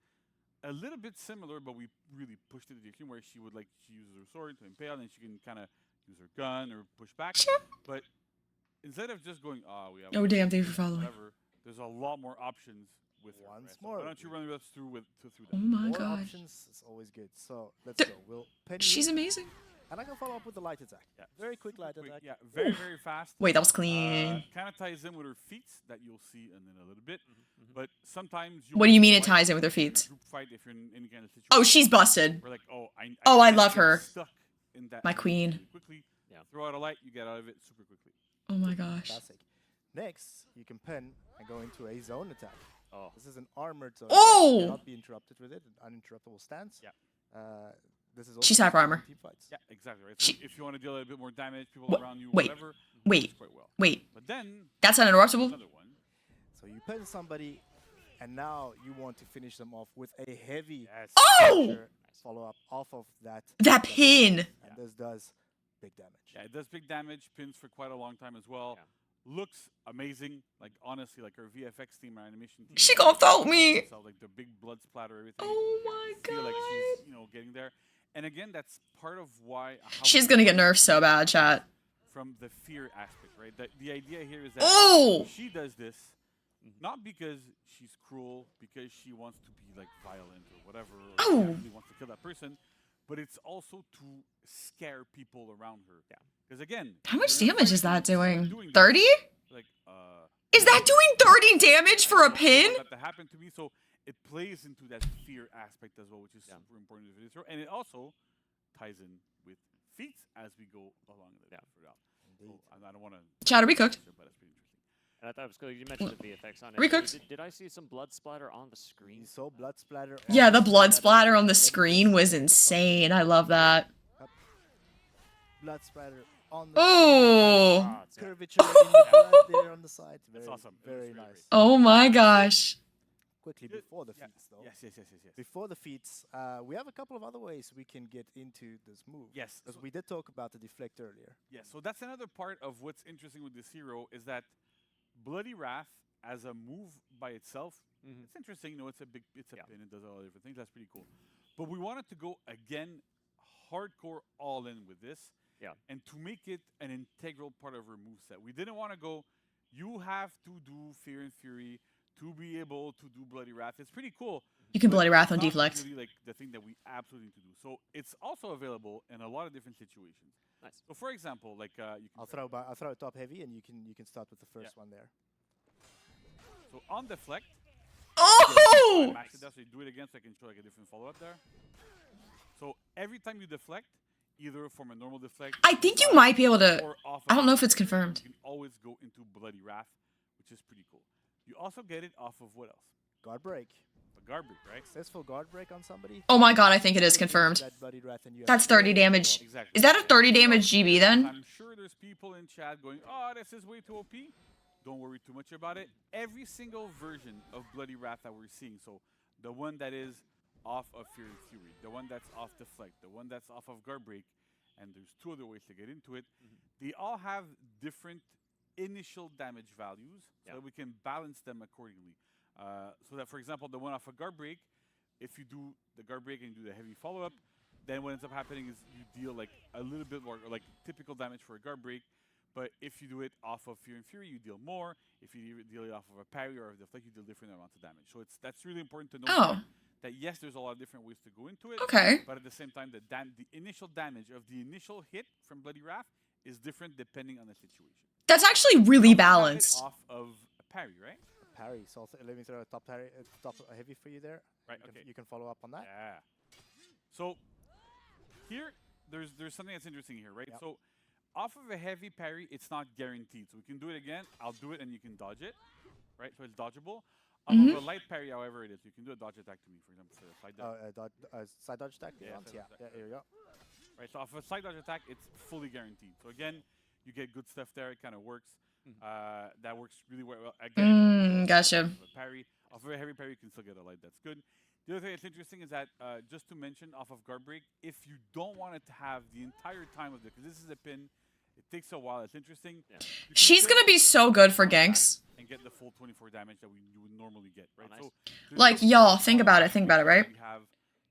a little bit similar, but we really pushed it to the extreme where she uses her sword to impale, and she can kind of use her gun or push back. But instead of just going, we have Oh damn, thank you for following. whatever, there's a lot more options with her, Once right? So more. why don't you run us through Oh that? my More god. options is always good. So let's Th- go. We'll pin She's you. amazing. And I can follow up with the light attack. Yeah. Very quick Super light quick, attack. Yeah, very, very fast. Wait, that was clean. Kind of ties in with her feats that you'll see in a little bit. But sometimes you What do you want mean to it fight ties in with her if you're in a feats? group fight, if you're in any kind of situation. Oh, she's busted. We're like, oh, I Oh, I can't love get her. Stuck in that My area queen. really quickly. Yeah. Throw out a light, you get out of it super quickly. Oh my gosh. Classic. Next, you can pen and go into a zone attack. Oh. This is an armored zone. Oh! Attack. Cannot be interrupted with it. An uninterruptible stance. Yeah. This is She's also hyper armor. team fights. Yeah, exactly. Right. So if you want to deal a bit more damage, people around you, Wait. whatever, Wait. it's quite well. Wait. But then That's uninterruptible? another one. So you pen somebody, and now you want to finish them off with a heavy Oh! follow up off of that. That pin. And this does big damage. Yeah, it does big damage. Pins for quite a long time as well. Looks amazing. Like honestly, like our VFX team, our animation team. She gonna throw me. So, like the big blood splatter, everything. Oh my Feel like god. she's, getting there. And again, that's part of why. how She's we gonna get go nerfed so bad, chat. From the fear aspect, right? The idea here is that Oh! she does this not because she's cruel, because she wants to be like violent or whatever, or Oh! actually wants to kill that person, but it's also to scare people around her. Yeah. Because again, How much you're in a damage fight, is that you're doing? this, 30? Like, Is that doing 30 damage for a pin? That happened to me, so it plays into that fear aspect as well, which is super important in the video, and it also ties in with feats as we go along the further out. So I don't want to. Chat, are we cooked? But it's pretty interesting. And I thought it was cool. You mentioned the VFX on it. Are we too. cooked? Did I see some blood splatter on the screen? You saw blood splatter. Yeah, the blood splatter on the screen was insane. I love that. Blood splatter on the Oh! curvature in the blood there on the side. That's awesome. Very nice. Oh my gosh. Quickly before the feats, though. Yes. Before the feats, we have a couple of other ways we can get into this move. Yes. Because we did talk about the deflect earlier. Yeah, so that's another part of what's interesting with this hero is that Bloody Wrath as a move by itself, it's interesting. It's a pin. It does all different things. That's pretty cool. But we wanted to go again, hardcore all in with this. Yeah. And to make it an integral part of our moveset. We didn't want to go, you have to do Fear and Fury to be able to do Bloody Wrath. It's pretty cool. You can but Bloody Wrath on it's not Deflects. really like the thing that we absolutely need to do. So it's also available in a lot of different situations. Nice. So for example, like you can I'll throw it top heavy, and you can start with the first one there. So on Deflect. Oh! I'm actually actually do it again so I can show like a different follow up there. So every time you deflect, either from a normal deflect, I think you might be able to. or off I don't know if of it's confirmed. you can always go into Bloody Wrath, which is pretty cool. You also get it off of what else? Guard break. A guard break, right? Successful guard break on somebody. Oh my god, I think it is confirmed. That Bloody Wrath and you have That's to 30 damage. Exactly. Is that a 30 damage GB then? I'm sure there's people in chat going, "Oh, this is way too OP." Don't worry too much about it. Every single version of Bloody Wrath that we're seeing, so the one that is off of Fear and Fury, the one that's off Deflect, the one that's off of Guard Break, and there's two other ways to get into it, they all have different initial damage values, so that we can balance them accordingly. So that, for example, the one off of Guard Break, if you do the Guard Break and you do the heavy follow-up, then what ends up happening is you deal like a little bit more, like typical damage for a Guard Break. But if you do it off of Fear and Fury, you deal more. If you deal it off of a parry or a deflect, you deal different amounts of damage. So that's really important to know that yes, there's a lot of different ways to go into it. Okay. But at the same time, the initial damage of the initial hit from Bloody Wrath is different depending on the situation. That's actually really You have it balanced. off of a parry, right? Parry. So let me throw a top parry, top heavy for you there. Right. You can follow up on that. Yeah. So here, there's something that's interesting here, right? Yep. So off of a heavy parry, it's not guaranteed. So we can do it again. I'll do it and you can dodge it, right? So it's dodgeable. Off of a light parry, however it is, you can do a dodge attack to me, for example, for the side dodge. Side dodge attack. Yeah, Yeah, side yeah, dodge yeah. attack. Here we go. Right, so off a side dodge attack, it's fully guaranteed. So again, you get good stuff there. It kind of works. That works really well. Again, Gotcha. a parry. Off of a heavy parry, you can still get a light. That's good. The other thing that's interesting is that, just to mention, off of Guard Break, if you don't want it to have the entire time of it, because this is a pin, it takes a while. It's interesting. Yeah. She's gonna be so good for ganks. And get the full 24 damage that you would normally get, right? nice. So Like, y'all, think about it, right? We have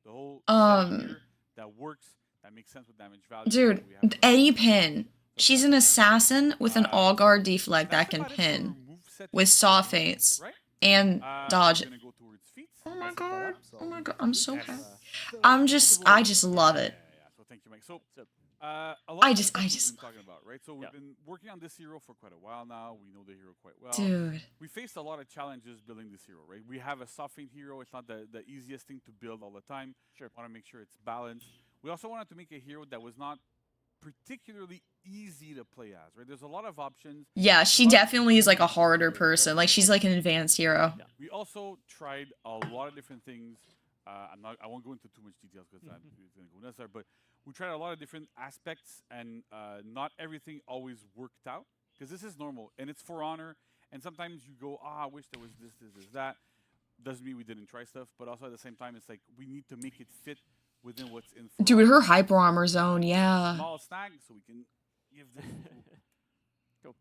the whole set here that works, that makes sense with damage value. Dude, We have any pin. She's an assassin with an all guard deflect that can about it for pin moveset with saw faints right? and dodge. We're gonna go towards Feats. Oh my Set that god. up, so Oh my god. I'm so Yes. happy. I just love it. Yeah. So thank you, Mike. So A lot I of just- stuff I we've just been talking about, right? So we've been working on this hero for quite a while now. We know the hero quite well. Dude. We faced a lot of challenges building this hero, right? We have a soft feint hero. It's not the easiest thing to build all the time. Sure. Want to make sure it's balanced. We also wanted to make a hero that was not particularly easy to play as, right? There's a lot of options. Yeah, she definitely is like a harder person. Like she's like an advanced hero. Yeah. We also tried a lot of different things. I won't go into too much details because it's going to go necessary. But we tried a lot of different aspects, and not everything always worked out because this is normal and it's For Honor. And sometimes you go, I wish there was this, that. Doesn't mean we didn't try stuff, but also at the same time, it's like we need to make it fit within what's in. For Dude, Honor. her hyper armor zone, yeah. Small snag, so we can give them. Cool.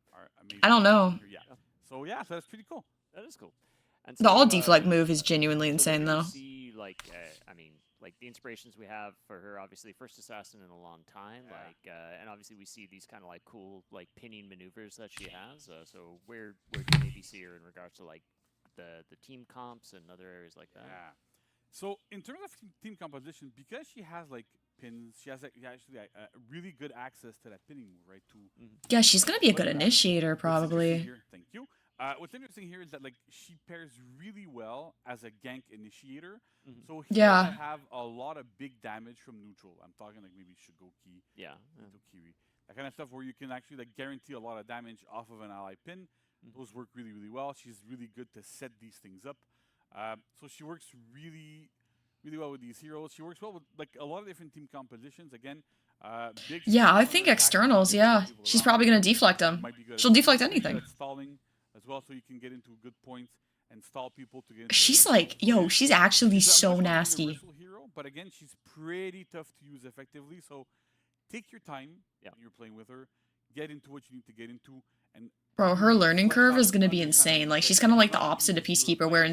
I don't know. Yeah. So yeah, so that's pretty cool. That is cool. And The all so, deflect move is genuinely so insane, where do though. you see, like, I mean, like the inspirations we have for her, obviously, first assassin in a long time, like, and obviously we see these kind of like cool, like pinning maneuvers that she has. So where do you maybe see her in regards to like the team comps and other areas like that? Yeah. So in terms of team composition, because she has like pins, she has actually really good access to that pinning move, right? Yeah, she's gonna be a good initiator, What's interesting probably. here- thank you. What's interesting here is that like she pairs really well as a gank initiator. So here Yeah. I have a lot of big damage from neutral. I'm talking like maybe Shigoki, Kiri, that kind of stuff where you can actually like guarantee a lot of damage off of an ally pin. Those work really, really well. She's really good to set these things up. So she works really, really well with these heroes. She works well with like a lot of different team compositions. Again, big. Yeah, I think externals, yeah. She's probably gonna deflect them. She'll deflect anything. Stalling as well, so you can get into good points and stall people to get into. She's like, yo, she's actually She's a so much more nasty. universal hero, but again, she's pretty tough to use effectively. So take your time when you're playing with her. Get into what you need to get into, and Bro, her learning curve is gonna be insane. Like, she's kind of like the opposite of Peacekeeper, where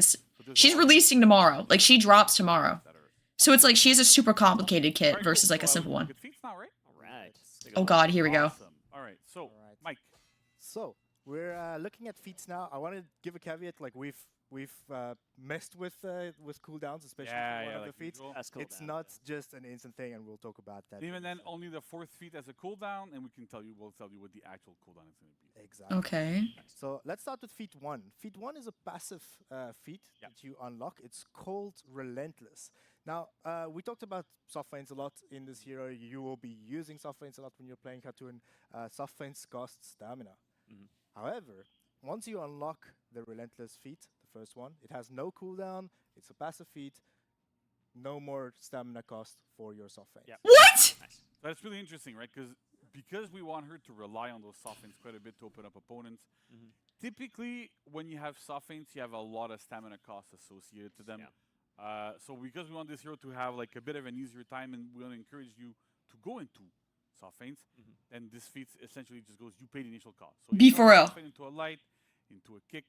she's releasing tomorrow. Like, she drops tomorrow. So it's like she has a super complicated kit versus like a simple one. All right. Oh god, here we go. Awesome. All right, so Mike. So we're looking at feats now. I want to give a caveat. Like we've messed with cooldowns, especially for one of the feats. It's not just an instant thing, and we'll talk about that. Even then, only the fourth feat as a cooldown, and we'll tell you what the actual cooldown is going to be. Exactly. Okay. So let's start with feat 1. Feat 1 is a passive feat that you unlock. It's called Relentless. Now, we talked about soft feints a lot in this hero. You will be using soft feints a lot when you're playing Khatun. Soft feints cost stamina. However, once you unlock the Relentless feat, the first one, it has no cooldown. It's a passive feat. No more stamina cost for your soft feints. What? That's really interesting, right? Because we want her to rely on those soft feints quite a bit to open up opponents. Typically, when you have soft feints, you have a lot of stamina costs associated to them. So because we want this hero to have like a bit of an easier time, and we want to encourage you to go into soft feints, then this feat essentially just goes, you pay the initial cost. So Be you for real. soft feint into a light, into a kick.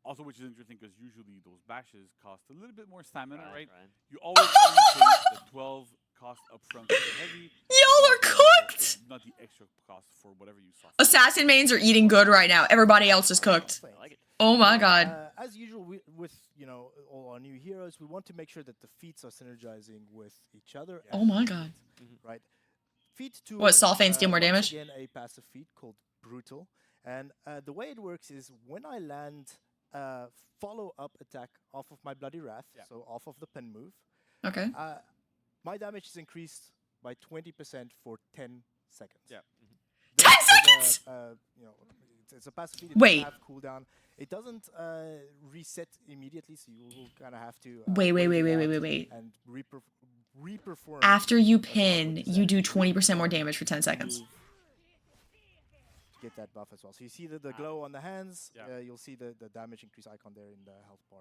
Also, which is interesting because usually those bashes cost a little bit more stamina, right? You always only pay the 12 cost upfront for the heavy. Y'all are cooked! Not the extra cost for whatever you soft. Assassin mains are eating good right now. Everybody else is cooked. Oh my god. As usual, with all our new heroes, we want to make sure that the feats are synergizing with each other. Oh my god. Right. Feat 2. What, is, soft feints deal more once damage? Again, a passive feat called Brutal, and the way it works is when I land follow-up attack off of my Bloody Wrath, so off of the pin move. Okay. My damage is increased by 20% for 10 seconds. 10 seconds! It's a passive feat. It Wait. doesn't have cooldown. It doesn't reset immediately, so you will kind of have to. Wait. And reperform. After you pin, you do 20% more damage for 10 seconds. Get that buff as well. So you see the glow on the hands. You'll see the damage increase icon there in the health bar.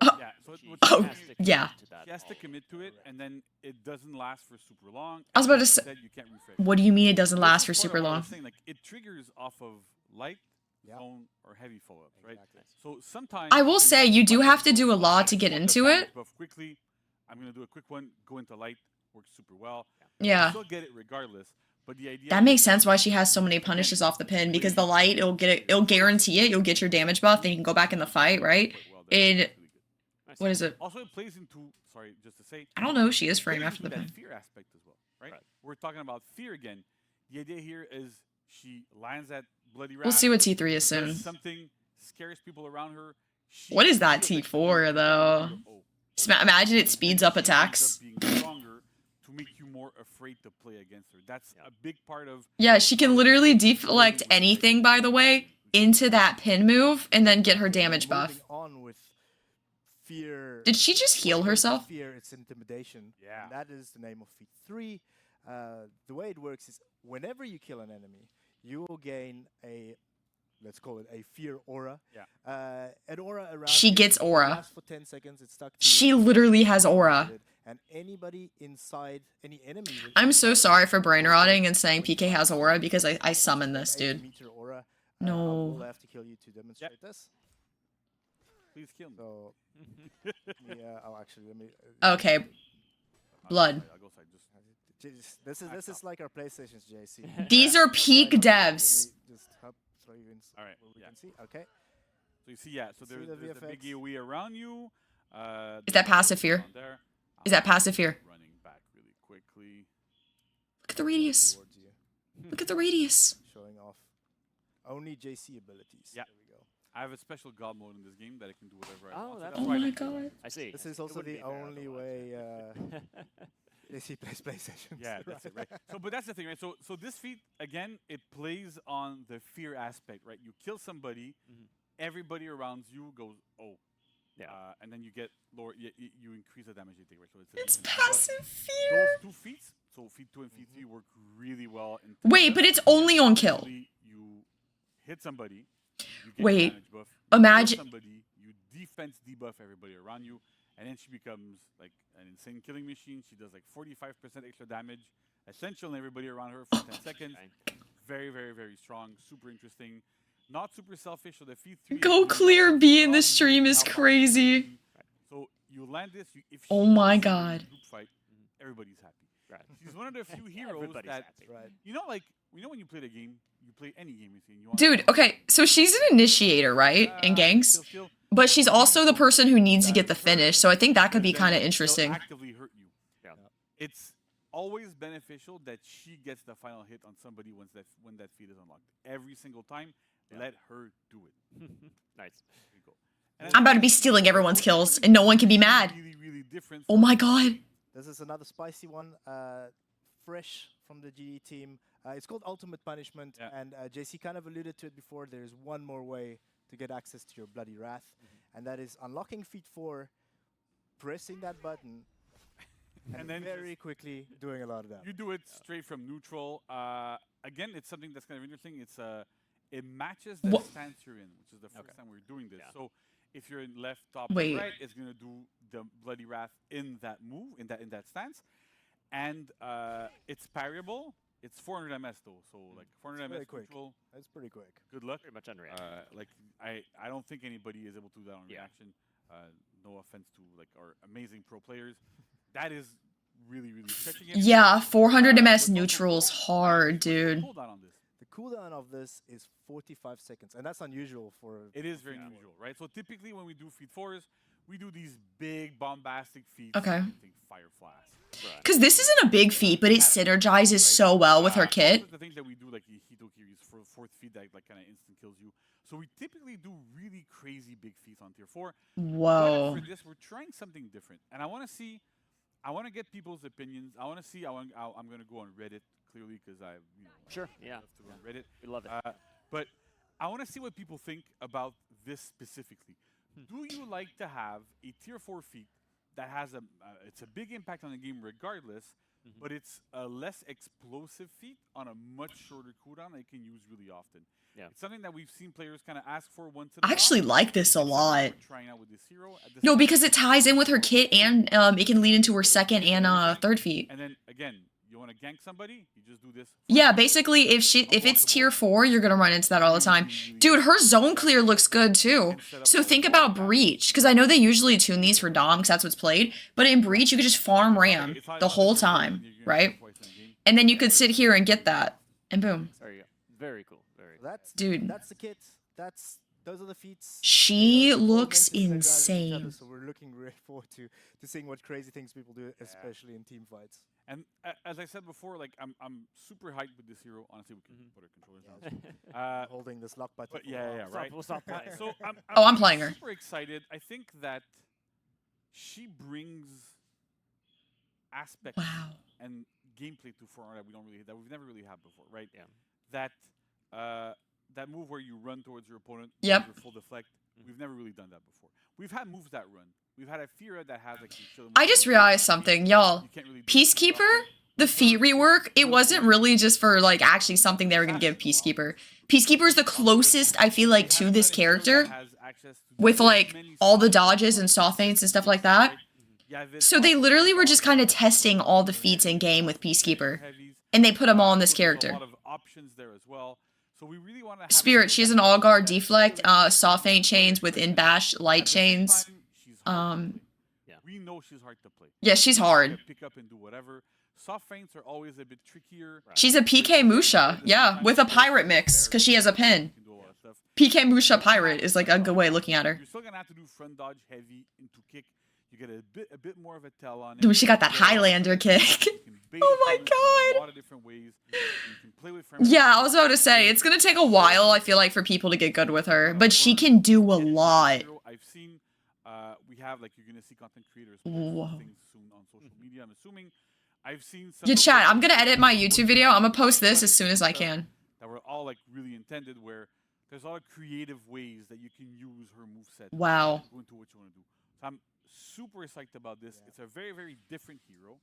So yeah. She has to commit to it, and then it doesn't last for super long. I was about to Like say, you said, you can't refresh. what do you mean it doesn't This last is for part super of what I long? was saying, like, it triggers off of light, zone, or heavy follow-ups, right? So sometimes I will say, you do have to do a lot to get into it. Buff quickly. I'm gonna do a quick one. Go into light. Works super well. Yeah. You still get it regardless. But the idea That makes sense why she has so many punishes off the pin, because the light, it'll guarantee it, you'll get your damage buff, then you can go back in the fight, right? What is it? Also, it plays into, just to say, I don't know who she is it frame plays after the into that pin. fear aspect as well, right? We're talking about fear again. The idea here is she lands that bloody wrath. We'll see what T3 is does soon. something, scares people around her. What is that T4 though? Imagine it speeds up attacks. Being stronger to make you more afraid to play against her. That's a big part of. Yeah, she can literally deflect anything, by the way, into that pin move and then get her damage buff. Moving on with fear. Did she just heal herself? Fear, it's intimidation. Yeah. And that is the name of feat 3. The way it works is whenever you kill an enemy, you will gain a, let's call it a fear aura. Yeah. An aura around She you. gets aura. It lasts for 10 seconds. It's stuck to She you. literally has aura. And anybody inside, any enemy. I'm so sorry for brain rotting and saying PK has aura because I summoned this, dude. Aura. No. We'll have to kill you to demonstrate this. Please kill me. So, yeah. Oh, actually, let me. Okay. Blood. I'll go side. Just This is like our PlayStation's JC. These are peak devs. Let me just help throw you in. All right. Where we Yeah. can see. Okay. So you see, yeah. So See there's the the big VFX? AoE around you. Is that passive fear? There. Is that passive fear? Running back really quickly. Look at the radius. Towards you, Look at the radius. showing off only JC abilities. Yeah. There we go. I have a special god mode in this game that I can do whatever I Oh, want. So that's Oh why I my like it. god. I see. This is It also wouldn't the be fair only otherwise, way JC plays PlayStation. Yeah, that's it, right? So, but that's the thing, right? So this feat again, it plays on the fear aspect, right? You kill somebody, everybody around you goes, oh, Yeah. and then you get lower. You increase the damage you take, right? So It's even- passive Those fear. two feats, so feat 2 and feat 3, work really well. In Wait, but it's only on kill. Essentially, you hit somebody. You get Wait, damage buff. You imagine- kill somebody. You defense debuff everybody around you, and then she becomes like an insane killing machine. She does like 45% extra damage, essential on everybody around her for 10 seconds. Very, very, very strong. Super interesting. Not super selfish. So the feat 3. Go clear B in the stream is crazy. So you land this. If she Oh my kills you in a god. Group fight, everybody's happy. Right. She's one of the few heroes Everybody's that happy. Right. you know, like when you play the game, you play any game, you want Dude, okay, so she's an initiator, right? In ganks? still, But she's also the person who needs to get the finish, so I think that could be kind of they'll interesting. actively hurt you. Yeah. It's always beneficial that she gets the final hit on somebody when that feat is unlocked. Every single time, let her do it. Nice. Pretty cool. And I'm about to be stealing everyone's kills, and no one can be mad. Really, really different. Oh my god. This is another spicy one, fresh from the GE team. It's called Ultimate Punishment, Yeah. and JC kind of alluded to it before. There's one more way to get access to your Bloody Wrath, and that is unlocking feat 4, pressing that button, and then very quickly doing a lot of damage. You do it straight from neutral. Again, it's something that's kind of interesting. It matches the stance you're in, which is the first time we're doing this. Yeah. So if you're in left, top, Wait. and right, it's gonna do the Bloody Wrath in that move, in that stance, and it's parryable. It's 400 MS though, so like 400 very MS quick. neutral. That's pretty quick. Good luck. Pretty much unreaction. Like I don't think anybody is able to do that on Yeah. reaction. No offense to like our amazing pro players. That is really, really stretching it. Yeah, 400 But MS also neutral's hard, dude. Cooldown on this. The cooldown of this is 45 seconds, and that's unusual for. It is very feat unusual, right? So typically when we do feat 4s, we do these big bombastic feats. Okay. I think Fireflies. Because this isn't a big feat, but it synergizes so well with her kit. Also the things that we do, like Hitokiri's fourth feat that like kind of instant kills you. So we typically do really crazy big feats on tier 4. Whoa. But for this, we're trying something different, and I want to get people's opinions. I want to see. I'm going to go on Reddit clearly because I Sure. Yeah. love to run Reddit. We love it. But I want to see what people think about this specifically. Do you like to have a tier 4 feat that has it's a big impact on the game regardless, but it's a less explosive feat on a much shorter cooldown that you can use really often? Yeah. It's something that we've seen players kind of ask for once in a I while. actually like this a It's something lot. we're trying out with this hero. At this No, point. because it ties in with her kit and it can lead into her second and third feat. And then again, you want to gank somebody, you just do this. Yeah, basically if it's tier 4, you're gonna run into that all the time. Dude, her zone clear looks good too. So think about Breach, because I know they usually tune these for Dom because that's what's played, but in Breach you could just farm Ram the whole time, right? And then you could sit here and get that, and boom. There you go. Very cool. Very cool. Dude. That's the kit. Those are the feats. She They are all looks meant to synergize with each other, insane. So we're looking really forward to seeing what crazy things people do, especially in team fights. And as I said before, like I'm super hyped with this hero. Honestly, we can put our controllers down. Holding this lock button. But yeah, right. We'll stop playing. So I'm playing her. Super excited. I think that she brings aspects and gameplay to For Honor that we've never really had before, right? Yeah. That move where you run towards your opponent, Yep. your full deflect. We've never really done that before. We've had moves that run. We've had a Fira that has like. I just realized something, y'all. Peacekeeper, the feat rework, it wasn't really just for like actually something they were gonna give Peacekeeper. Peacekeeper is the closest I feel like to this character, with like all the dodges and soft feints and stuff like that. So they literally were just kind of testing all the feats in game with Peacekeeper, and they put them all in this character. A lot of options there as well. So we really want to. Spirit, she has an all guard deflect, soft feint chains with in bash light chains. We know she's hard to play. Yeah, she's hard. Pick up and do whatever. Soft feints are always a bit trickier. She's a PK Musha, yeah, with a pirate mix, because she has a pin. PK Musha pirate is like a good way of looking at her. You're still gonna have to do front dodge heavy into kick. You get a bit more of a tell on it. Dude, she got that Highlander kick. Oh my god. A lot of different ways. You can play with yeah, I was about to say, it's gonna take a while, I feel like, for people to get good with her, but she can do a lot. I've seen, we have, like, you're gonna see content creators post things soon on social media, I'm assuming. I've seen some. Yeah, chat, I'm gonna edit my YouTube video, I'm gonna post this as soon as I can. That were all, like, really intended, where there's a lot of creative ways that you can use her moveset. Wow. Go into what you want to do. So I'm super psyched about this. It's a very, very different hero.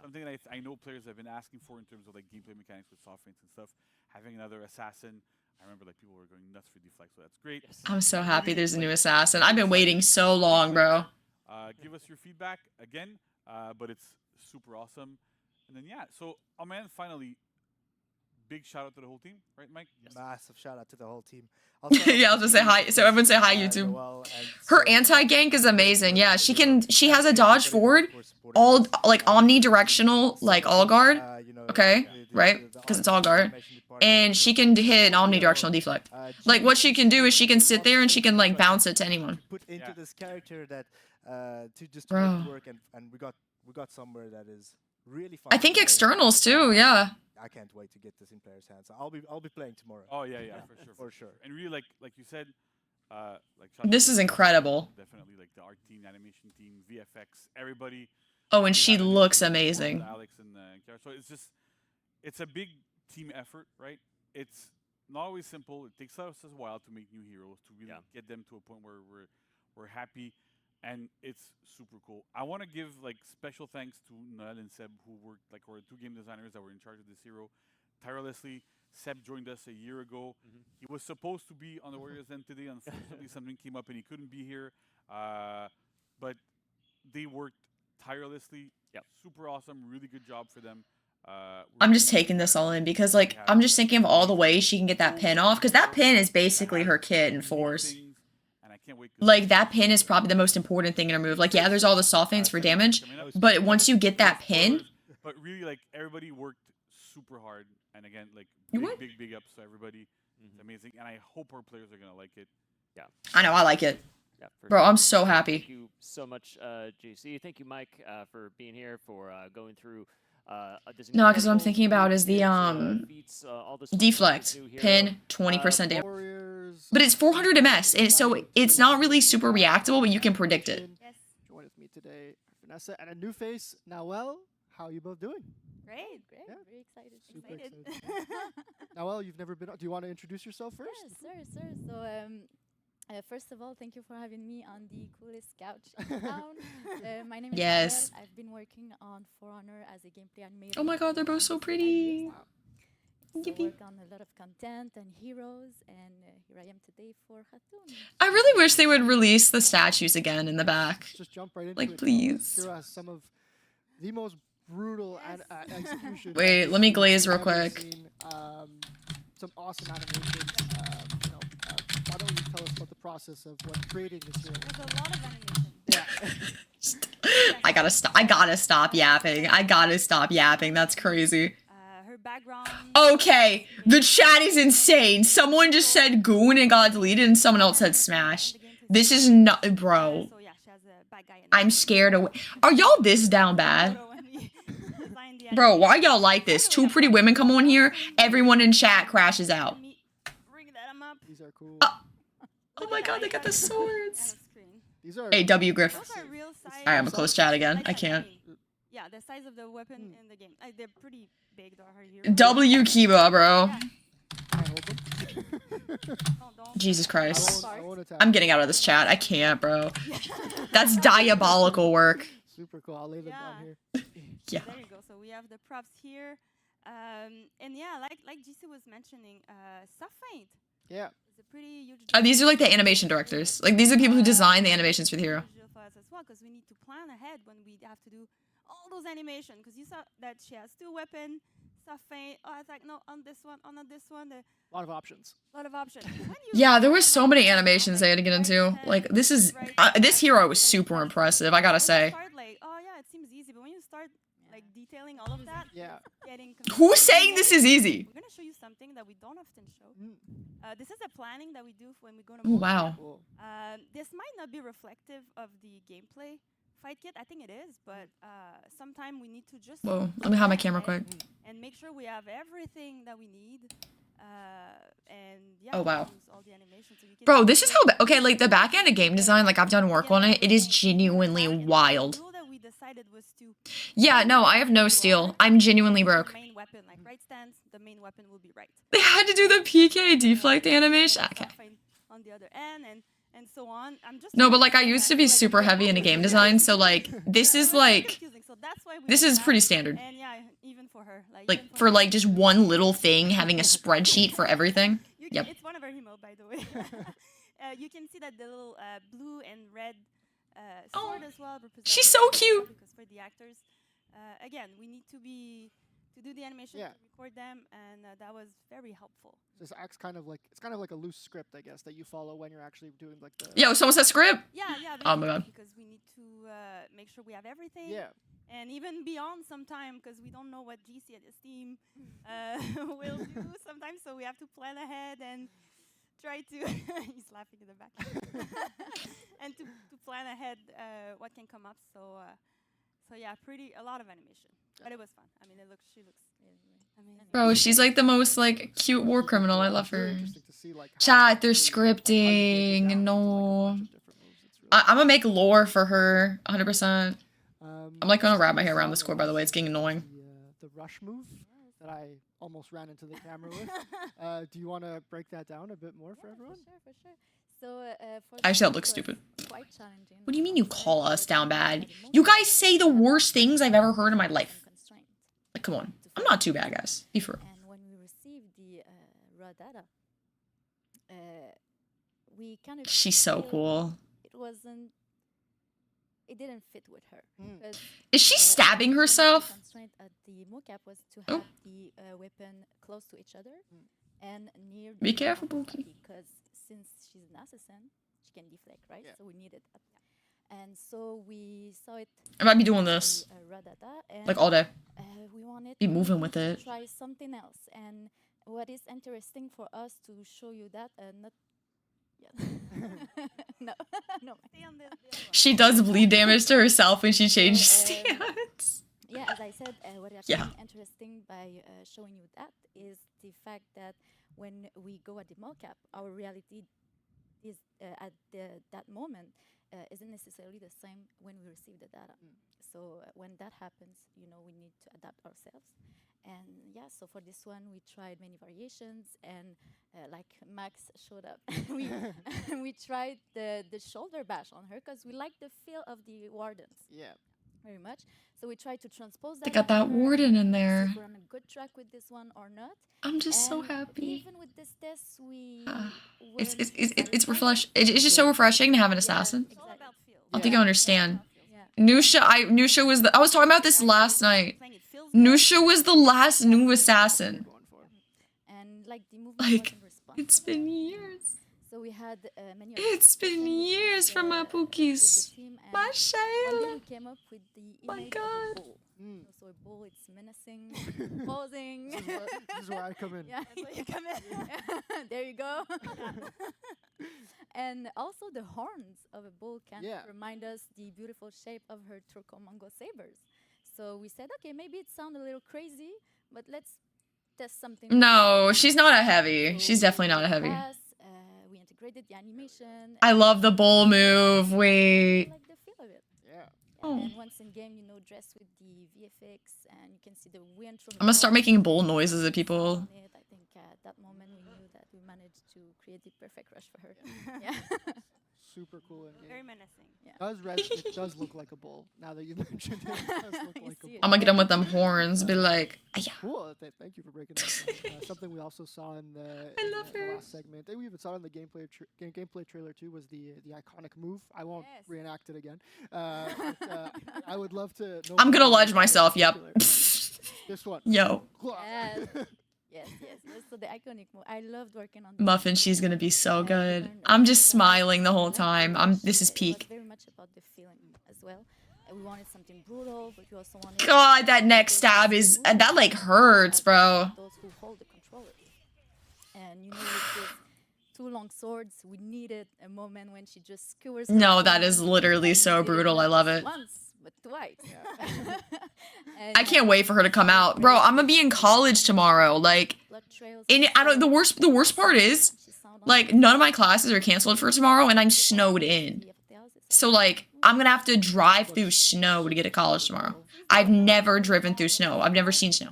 Something that I know players have been asking for in terms of like gameplay mechanics with soft feints and stuff. Having another assassin. I remember like people were going nuts for Deflects, so that's great. I'm so happy there's a new assassin. I've been waiting so long, bro. Give us your feedback again, but it's super awesome. And then yeah, so man, finally, big shout out to the whole team, right, Mike? Massive shout out to the whole team. Yeah, I'll just say hi. So everyone say hi, YouTube. Her anti-gank is amazing. Yeah, she has a dodge forward, all like omnidirectional, like all guard. Okay, right? Because it's all guard. And she can hit an omnidirectional deflect. Like what she can do is she can sit there and she can like bounce it to anyone. Put into this character that to just make it work, and we got somewhere that is really fun. I think externals too. Yeah. I can't wait to get this in players' hands. I'll be playing tomorrow. Oh yeah, for sure. And really, like you said, like this is incredible. Definitely, like the art team, animation team, VFX, everybody. Oh, and she looks amazing. Alex and so it's a big team effort, right? It's not always simple. It takes us a while to make new heroes to really get them to a point where we're happy. And it's super cool. I want to give like special thanks to Noel and Seb, who were two game designers that were in charge of this hero tirelessly. Seb joined us a year ago. He was supposed to be on the Warriors End today. Unfortunately, something came up and he couldn't be here. But they worked tirelessly. Super awesome. Really good job for them. I'm just taking this all in because like I'm just thinking of all the ways she can get that pin off, because that pin is basically her kit in Force. Like, that pin is probably the most important thing in her move. Like, yeah, there's all the soft feints for damage, but once you get that pin... But really, like, everybody worked super hard. And again, like, big ups to everybody. It's amazing. And I hope our players are going to like it. Yeah. I know, I like it. Yeah, bro, I'm so happy. Thank you so much, JC. Thank you, Mike, for being here, for going through... no, because what I'm thinking about is the deflect pin 20% damage. But it's 400 MS, and so it's not really super reactable, but you can predict it. Yes. Join with me today, Vanessa, and a new face, Noel. How are you both doing? Great. Yeah. Very excited. Super excited. Noel, you've never been. Do you want to introduce yourself first? Yes, sir. So, first of all, thank you for having me on the coolest couch in town. My name is Noel. I've been working on For Honor as a gameplay animator. Oh my god, they're both so pretty. So I work on a lot of content and heroes, and here I am today for Khatun. I really wish they would release the statues again in the back. Just jump right into like, it. Please. Here are some of the most brutal executions. Wait, let me glaze real quick. Some awesome animations. Why don't you tell us about the process of creating this hero? There's a lot of animation. Yeah. I gotta stop yapping. That's crazy. Background. Okay, the chat is insane. Someone just said goon and got deleted, and someone else said smash. This is not, bro. I'm scared away. Are y'all this down bad? Bro, why y'all like this? Two pretty women come on here, everyone in chat crashes out. These are cool. Oh my god, they got the swords. These are W Griff. Those are real size. Alright, I'm gonna close chat again. I can't. Yeah, the size of the weapon in the game. They're pretty big, though. W Kiba, bro. Yeah. Jesus Christ. I'm getting out of this chat. I can't, bro. That's diabolical work. Super cool. I'll leave them down here. Yeah. There you go. So we have the props here. And yeah, like GC was mentioning, Saffaint. Yeah. It's a pretty huge These are like the animation directors. Like, these are people who design the animations for the hero. for us as well, because we need to plan ahead when we have to do all those animations. Because you saw that she has 2 weapons. Saffaint. Oh, it's like, no, on this one, on this one. A lot of options. A lot of options. Yeah, there were so many animations they had to get into. Like, this is this hero was super impressive, I gotta say. Start like, oh yeah, it seems easy, but when you start like detailing all of that, getting Who's saying this is easy? We're gonna show you something that we don't often show. This is a planning that we do when we go to. Oh wow. This might not be reflective of the gameplay fight kit. I think it is, but sometimes we need to just. Whoa, let me have my camera quick. And make sure we have everything that we need. And yeah, Oh wow. all the animations, so you can Bro, this is how okay, like the back end of game design, like I've done work on it. It is genuinely wild. The rule that we decided was to. Yeah, no, I have no steel. I'm genuinely broke. Main weapon, like right stance, the main weapon will be right. They had to do the PK deflect animation. Okay. On the other end, and so on. I'm just No, but like I used to be super heavy into game design, so like this is like this is pretty standard. And yeah, even for her, Like for like just one little thing, having a spreadsheet for everything. Yep. It's one of her emote, by the way. You can see that the little blue and red sword as well. She's so cute. Because for the actors, again, we need to do the animation, to record them, and that was very helpful. This acts kind of like a loose script, I guess, that you follow when you're actually doing like the. Yo, someone said script. Yeah. Oh my god. Because we need to make sure we have everything. Yeah. And even beyond sometime, because we don't know what GC and his team will do sometimes, so we have to plan ahead and try to. He's laughing in the back. And to plan ahead what can come up. So yeah, a lot of animation, but it was fun. I mean, she looks amazing. Bro, she's like the most like cute war criminal. I love her. Chat, they're scripting. No. I'm gonna make lore for her, 100%. I'm like gonna wrap my hair around this cord, by the way. It's getting annoying. The rush move that I almost ran into the camera with. Do you want to break that down a bit more for everyone? For sure. So, Actually, that looks stupid. Quite challenging. What do you mean you call us down bad? You guys say the worst things I've ever heard in my life. Like, come on. I'm not too bad, guys. Be for real. And when we received the raw data, we kind of. She's so cool. It didn't fit with her. Is she stabbing herself? The constraint at the mocap was to have the weapon close to each other and near. Be careful, Pookie. Because since she's an assassin, she can deflect, right? So we need it. And so we saw it. I might be doing this. Raw data, and like all day. We wanted be moving with to it. try something else. And what is interesting for us to show you that, not. Yeah. no. She does bleed damage to herself when she changes stance. Yeah, as I said, what is interesting by showing you that is the fact that when we go at the mocap, our reality is at that moment isn't necessarily the same when we receive the data. So when that happens, we need to adapt ourselves. And yeah, so for this one, we tried many variations, and like Max showed up, we tried the shoulder bash on her because we like the feel of the wardens. Yeah. Very much. So we tried to transpose that. They got that warden in there. If we're on a good track with this one or not. I'm just so happy. Even with this test, it's refresh. It's just so refreshing to have an assassin. Exactly. I don't think I understand. Nusha was I was talking about this last night. Nusha was the last new assassin. And like the movement it's been years. So we had many. It's been years from my Pookies. My Shayla. We came up with the image my God. of a bull. So a bull, it's menacing, posing. This is where I come in. Yeah, that's where you come in. There you go. And also the horns of a bull can remind us the beautiful shape of her Turco-Mongol sabers. So we said, okay, maybe it sounds a little crazy, but let's test something. No, she's not a heavy. She's definitely not a heavy. We integrated the animation. I love the bowl move. Wait. I like the feel of it. Yeah. Oh. And once in game, you know, dress with the VFX, and you can see the wind through. I'm gonna start making bowl noises at people. I think at that moment we knew that we managed to create the perfect rush for her. Yeah. Super cool in game. Very menacing. Yeah. It does look like a bull. Now that you mentioned it, it does look like a bull. I'm gonna get him with them horns. Be like, yeah. Cool. Thank you for breaking that down. Something we also saw in the, the last segment, and we even saw it in the gameplay trailer too, was the iconic move. I won't reenact it again. I would love to know. I'm gonna ledge myself. Yep. This one. Yo. Yes. So the iconic move. I loved working on Muffin, she's gonna be so good. I'm just smiling the whole time. This is peak. It was very much about the feeling as well. We wanted something brutal, but we also wanted. God, that neck stab is that like hurts, bro. Those who hold the controller. And you know, with this 2 long swords, we needed a moment when she just skewers. No, that is literally so brutal. I love it. Once, but twice. I can't wait for her to come out, bro. I'm gonna be in college tomorrow. Like, the worst part is, like, none of my classes are canceled for tomorrow, and I'm snowed in. So like, I'm gonna have to drive through snow to get to college tomorrow. I've never driven through snow. I've never seen snow.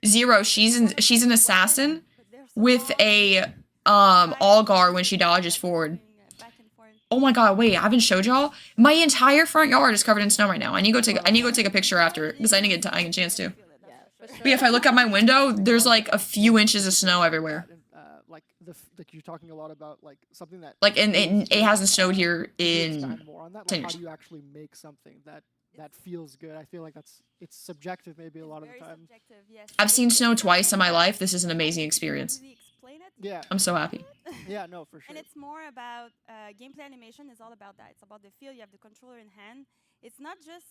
Zero. She's an assassin with a Algar when she dodges forward. Oh my god, wait, I haven't showed y'all. My entire front yard is covered in snow right now. I need to go take a picture after because I didn't get a chance to. But yeah, if I look out my window, there's like a few inches of snow everywhere. Like you're talking a lot about like something that like, and it hasn't snowed here in more on that. 10 Like, years. how do you actually make something that feels good? I feel like it's subjective maybe a lot of the time. Yes. I've seen snow twice in my life. This is an amazing experience. Yeah. I'm so happy. Yeah, no, for sure. And it's more about gameplay animation is all about that. It's about the feel. You have the controller in hand. It's not just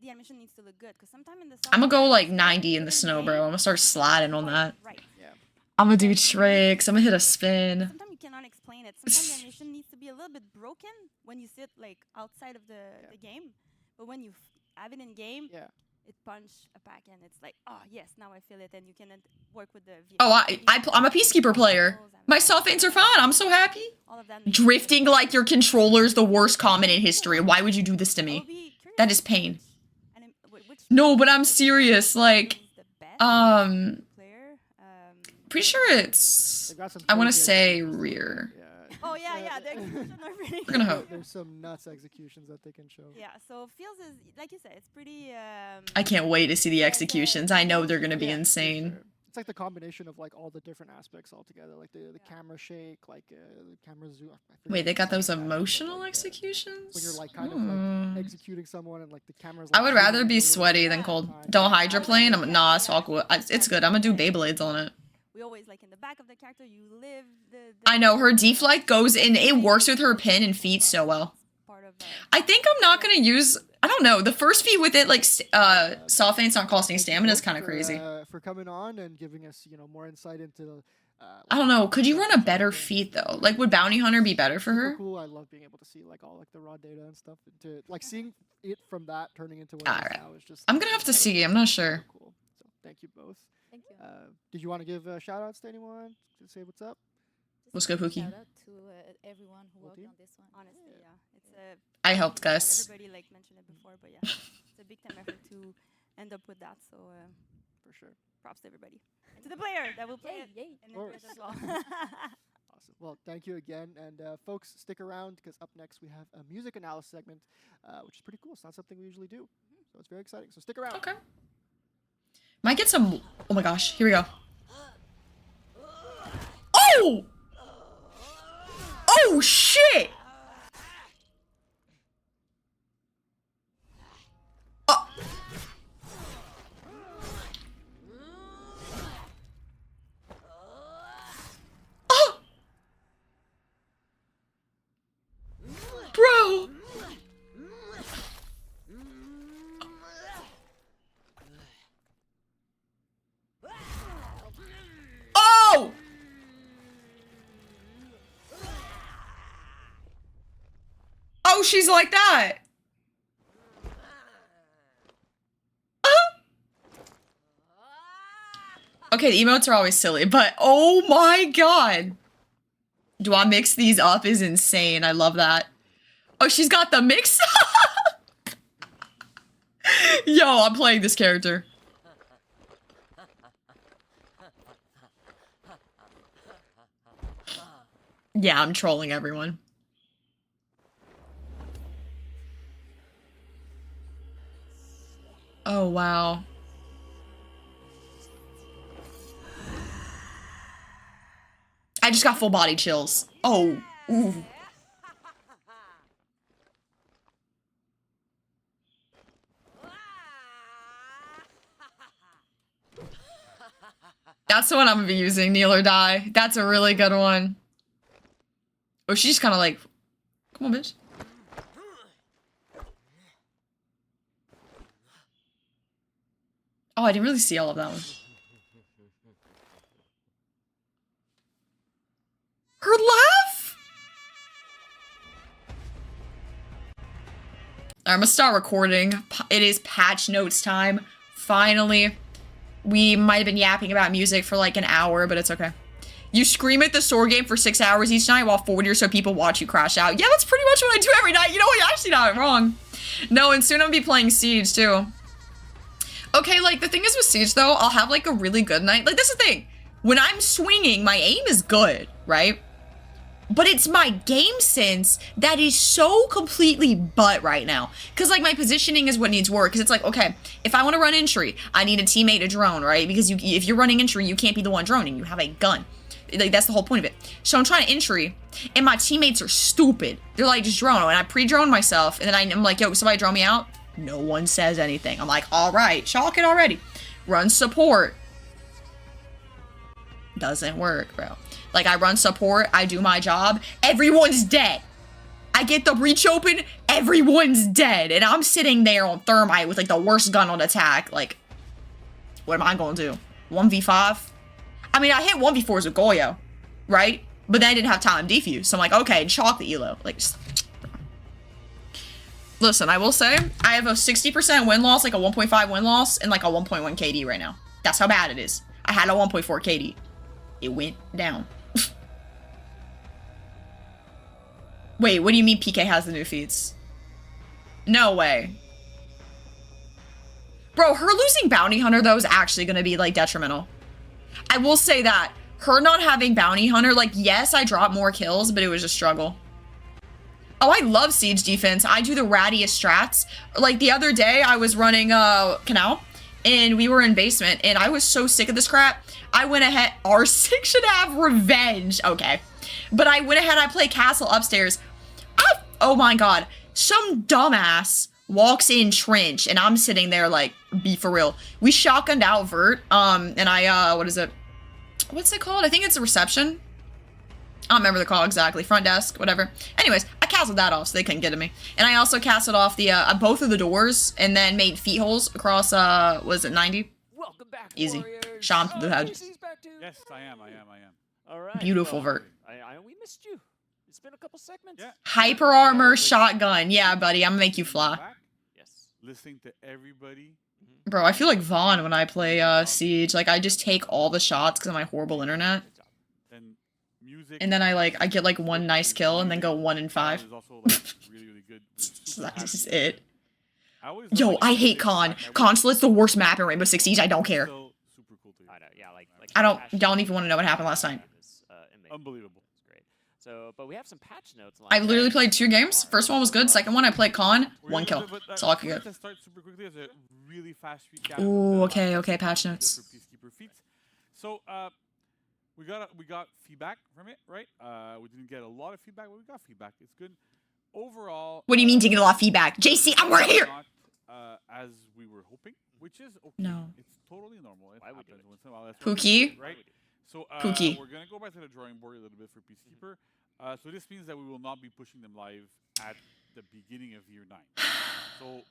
the animation needs to look good because sometimes in the I'm gonna go like 90 in the snow, bro. I'm gonna start sliding on that. Right. Yeah. I'm gonna do tricks. I'm gonna hit a spin. Sometimes you cannot explain it. Sometimes the animation needs to be a little bit broken when you sit like outside of the game, but when you have it in game, it punch a pack and it's like, oh yes, now I feel it, and you can work with the. Oh, I'm a Peacekeeper player. My self-aints are fine. I'm so happy. Drifting like your controller's the worst comment in history. Why would you do this to me? That is pain. No, but I'm serious. Like, pretty sure it's. I want to say rear. Oh yeah, the execution are pretty. We're gonna hope. There's some nuts executions that they can show. Yeah, so feels is like you said, it's pretty. I can't wait to see the executions. I know they're gonna be insane. Sure. It's like the combination of like all the different aspects all together, like the camera shake, like the camera zoom. Wait, they got those emotional executions? When you're like kind of like executing someone and like the camera's. I would rather be sweaty than cold. Don't hydroplane. Nah, it's all cool. It's good. I'm gonna do Beyblades on it. We always like in the back of the character. You live the I know her deflect goes in. It works with her pin and feet so well. I think I'm not gonna use. I don't know. The first feat with it, like soft feints not costing stamina, is kind of crazy. For coming on and giving us, more insight into. I don't know. Could you run a better feat though? Like, would Bounty Hunter be better for her? Cool. I love being able to see like all like the raw data and stuff. To like seeing it from that turning into what it is now is just. I'm gonna have to see. I'm not sure. Cool. So thank you both. Thank you. Did you want to give shout outs to anyone to say what's up? Let's go, Pookie. Shout out to everyone who worked on this one. Honestly, yeah. It's a. I helped, guys. Everybody like mentioned it before, but yeah, it's a big time effort to end up with that. So for sure, props to everybody and to the player that will play it and enjoy it as well. Awesome. Well, thank you again, and folks, stick around because up next we have a music analysis segment, which is pretty cool. It's not something we usually do, so it's very exciting. So stick around. Okay. Might get some. Oh my gosh! Here we go. Oh! Oh shit! Bro! Oh! Oh, she's like that. Okay, the emotes are always silly, but oh my god. Do I mix these up is insane. I love that. Oh, she's got the mix. Yo, I'm playing this character. Yeah, I'm trolling everyone. Oh, wow. I just got full body chills. Oh, ooh. That's the one I'm gonna be using, Kneel or Die. That's a really good one. Oh, she's kind of like, come on, bitch. Oh, I didn't really see all of that one. Her laugh? I'm gonna start recording. It is patch notes time. Finally. We might have been yapping about music for like an hour, but it's okay. You scream at the sword game for 6 hours each night while 40 or so people watch you crash out. Yeah, that's pretty much what I do every night. You know what? You're actually not wrong. No, and soon I'm gonna be playing Siege too. Okay, like the thing is with Siege though, I'll have like a really good night. Like this is the thing. When I'm swinging, my aim is good, right? But it's my game sense that is so completely butt right now. Because, like, my positioning is what needs work. Because it's like, okay, if I want to run entry, I need a teammate to drone, right? Because if you're running entry, you can't be the one droning. You have a gun. Like, that's the whole point of it. So I'm trying to entry, and my teammates are stupid. They're like, just drone. And I pre-drone myself, and then I'm like, yo, somebody drone me out? No one says anything. I'm like, all right, chalk it already. Run support. Doesn't work, bro. Like, I run support, I do my job, everyone's dead. I get the breach open, everyone's dead. And I'm sitting there on Thermite with, like, the worst gun on attack. Like, what am I gonna do? 1v5? I mean, I hit 1v4s with Goyo, right? But then I didn't have time defuse. So I'm like, okay, chalk the elo. Like, just... Listen, I will say, I have a 60% win-loss, like a 1.5 win-loss, and like a 1.1 KD right now. That's how bad it is. I had a 1.4 KD. It went down. Wait, what do you mean PK has the new feats? No way. Bro, her losing Bounty Hunter, though, is actually going to be, like, detrimental. I will say that. Her not having Bounty Hunter, like, yes, I dropped more kills, but it was a struggle. Oh, I love Siege defense. I do the rattiest strats. Like, the other day, I was running, Canal, and we were in basement, and I was so sick of this crap. I went ahead. R6 should have revenge. Okay. But I went ahead. I played Castle upstairs. Oh my god. Some dumbass walks in trench. And I'm sitting there like, be for real. We shotgunned out Vert. And I, what is it? What's it called? I think it's a reception. I don't remember the call exactly. Front desk, whatever. Anyways, I castled that off so they couldn't get to me. And I also castled off the, both of the doors. And then made feet holes across, was it 90? Welcome back, easy. Warriors. Shot through the head. Yes, I am. All right. Beautiful Vert. We missed you. It's been a couple segments. Yeah. Hyper armor shotgun. Yeah, buddy. I'm gonna make you fly. Yes. Listening to everybody. Bro, I feel like Vaughn when I play Siege. Like, I just take all the shots because of my horrible internet. Then music. And then I get like one nice kill and then go 1 in 5. Really good. That's just it. Yo, I hate Con. Consulate's the worst map in Rainbow Six Siege. I don't care. I don't even want to know what happened last night. Unbelievable. It's great. So, but we have some patch notes. I literally played 2 games. First one was good. Second one I played Con. 1 kill. That's all I could get. Start super quickly as a really fast recap. Ooh, okay, patch notes. So, we got feedback from it, right? We didn't get a lot of feedback, but we got feedback. It's good. Overall. What do you mean, didn't get a lot of feedback? JC, I'm right here. Not, as we were hoping, which is okay. No. It's totally normal. It happens once in a while. Pookie. Right? So Pookie. We're gonna go back to the drawing board a little bit for Peacekeeper. So this means that we will not be pushing them live at the beginning of year 9. So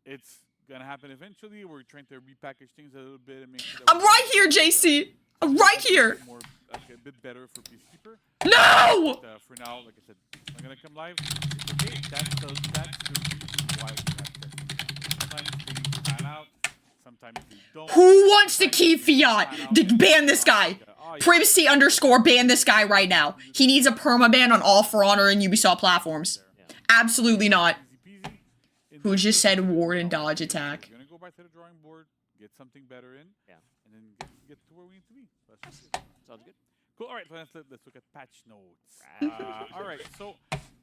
it's gonna happen eventually. We're trying to repackage things a little bit and make sure that I'm right here, JC. I'm right here. More, like, a bit better for Peacekeeper. No. But, for now, like I said, it's not gonna come live. It's okay. That's the reason why we have testing. Sometimes things pan out. sometimes you don't. Who wants to key Fiat? Ban this guy. Privacy underscore ban this guy right now. He needs a permaban on all For Honor and Ubisoft platforms. Absolutely not. Who just said ward and dodge attack? We're gonna go back to the drawing board, get something better in, and then get to where we need to be. So that's just Sounds good. cool. All right, let's look at patch notes. All right, so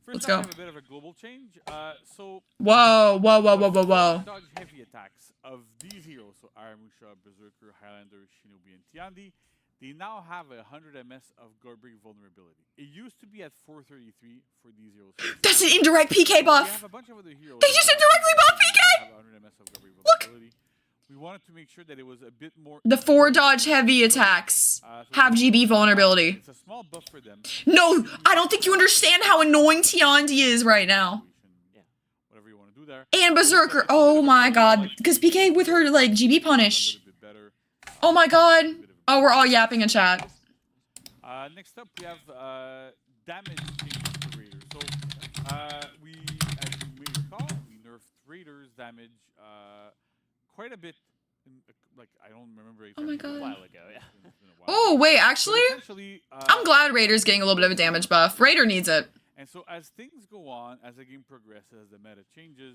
Let's first go. I have a bit of a global change. So Whoa. dodge heavy attacks of these heroes, so Aramusha, Berserker, Highlander, Shinobi, and Tiandi, they now have 100 MS of Gorbrig vulnerability. It used to be at 433 for these heroes. That's an indirect PK We buff. have a bunch of other heroes They just indirectly buff PK. have 100 MS of Gorbrig vulnerability. We wanted to make sure that it was a bit more. The 4 dodge heavy attacks have GB vulnerability. It's a small buff for them. No, I don't think you understand how annoying Tiandi is right now. Whatever you want to do there. And Berserker. Oh my god. Because PK with her, like, GB punish. Oh my god. Oh, we're all yapping in chat. Next up, we have damage changes to Raiders. So, we, as you may recall, we nerfed Raiders damage quite a bit. Like, I don't remember exactly. Oh my god. A while ago, yeah. Oh, wait, actually? Essentially, I'm glad Raider's getting a little bit of a damage buff. Raider needs it. And so as things go on, as the game progresses, as the meta changes,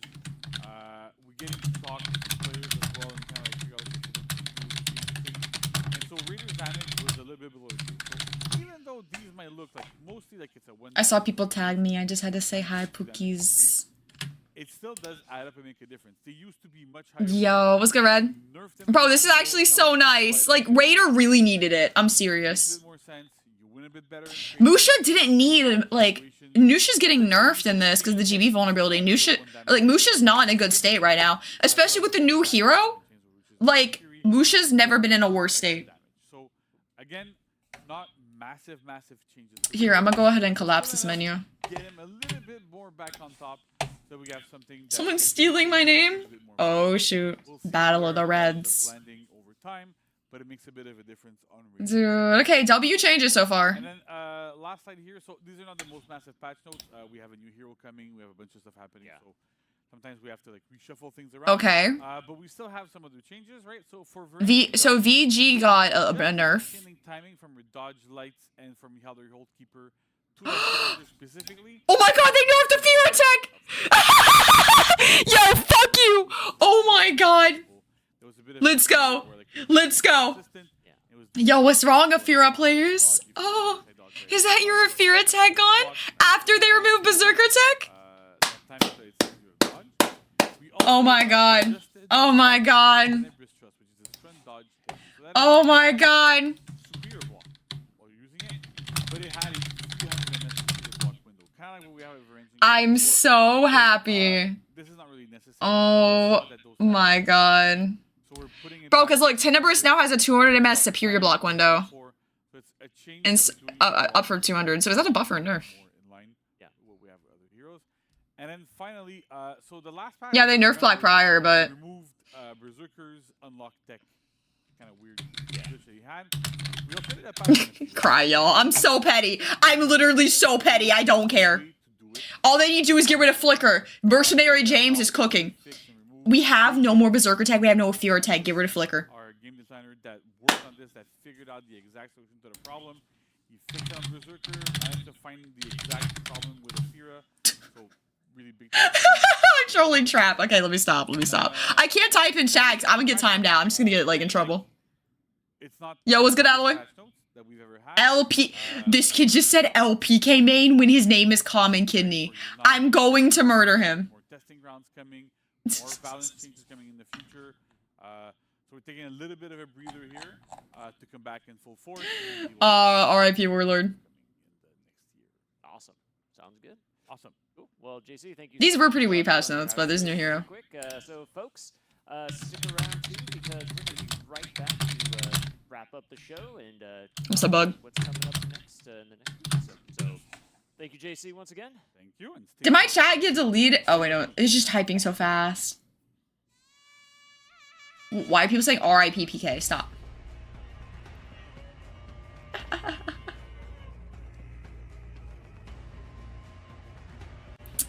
we get into talk with players as well and kind of like figure out and so Raider's damage was a little bit below it. So even though these might look like mostly like it's a one, I saw people tag me. I just had to say hi, Pookies. it still does add up and make a difference. They used to be much higher. Yo, what's good, Red? Bro, this is actually so nice. Like, Raider really needed it. I'm serious. Musha didn't need, like, Nusha's getting nerfed in this because of the GB vulnerability. Musha's not in a good state right now. Especially with the new hero. Like, Musha's never been in a worse state. So, again, not massive changes. Here, I'm gonna go ahead and collapse this menu. Get him a little bit more back on top so we have something. Someone's stealing my name? Oh, shoot. Battle of the Reds. Blending over time, but it makes a bit of a difference on Dude, okay, W changes so far. And then last slide here. So these are not the most massive patch notes. We have a new hero coming. We have a bunch of stuff happening. So sometimes we have to like reshuffle things around. Okay. But we still have some other changes, right? So for VG got a nerf. Timing from your dodge lights and from Helder Hold Keeper to specifically. Oh my god, they nerfed the fear attack! Yo, fuck you! Oh my god. Let's go. Let's go. Yo, what's wrong, Afira players? Oh, is that your Afira tag gone? After they removed Berserker tech? Oh my god. Oh my god. Oh my god. I'm so happy. Oh my god. Bro, because look, Tenebrous now has a 200 MS superior block window. And up from 200. So is that a buff or a nerf? And then finally, so the last patch. Yeah, they nerfed Black Prior, but. Removed Berserker's unlock deck. Kind of weird. He had. We updated that patch. Cry, y'all. I'm so petty. I'm literally so petty. I don't care. All they need to do is get rid of Flicker. Mercenary James is cooking. We have no more Berserker tag. We have no Fear tag. Get rid of Flicker. Our game designer that worked on this, that figured out the exact solution to the problem. He fixed on Berserker, managed to find the exact problem with Afira. So really big. Trolling trap. Okay, let me stop. I can't type in chat. I'm gonna get timed out. I'm just gonna get like in trouble. It's not. Yo, what's good, Alloy? LP. This kid just said LPK main when his name is Common Kidney. I'm going to murder him. More testing rounds coming. More balance changes coming in the future. So we're taking a little bit of a breather here to come back in full force. R.I.P. Warlord. Awesome. Sounds good. Awesome. Cool. Well, JC, thank you. These were pretty weak patch notes, but there's a new hero. Quick, so folks, stick around too because we're gonna be right back to wrap up the show and what's the bug? What's coming up next in the next episode. So, thank you, JC, once again. Thank you. And did my chat get deleted? Oh wait, no, it's just typing so fast. Why are people saying R.I.P. PK? Stop.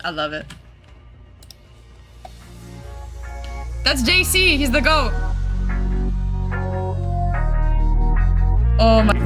I love it. That's JC. He's the GOAT. Oh my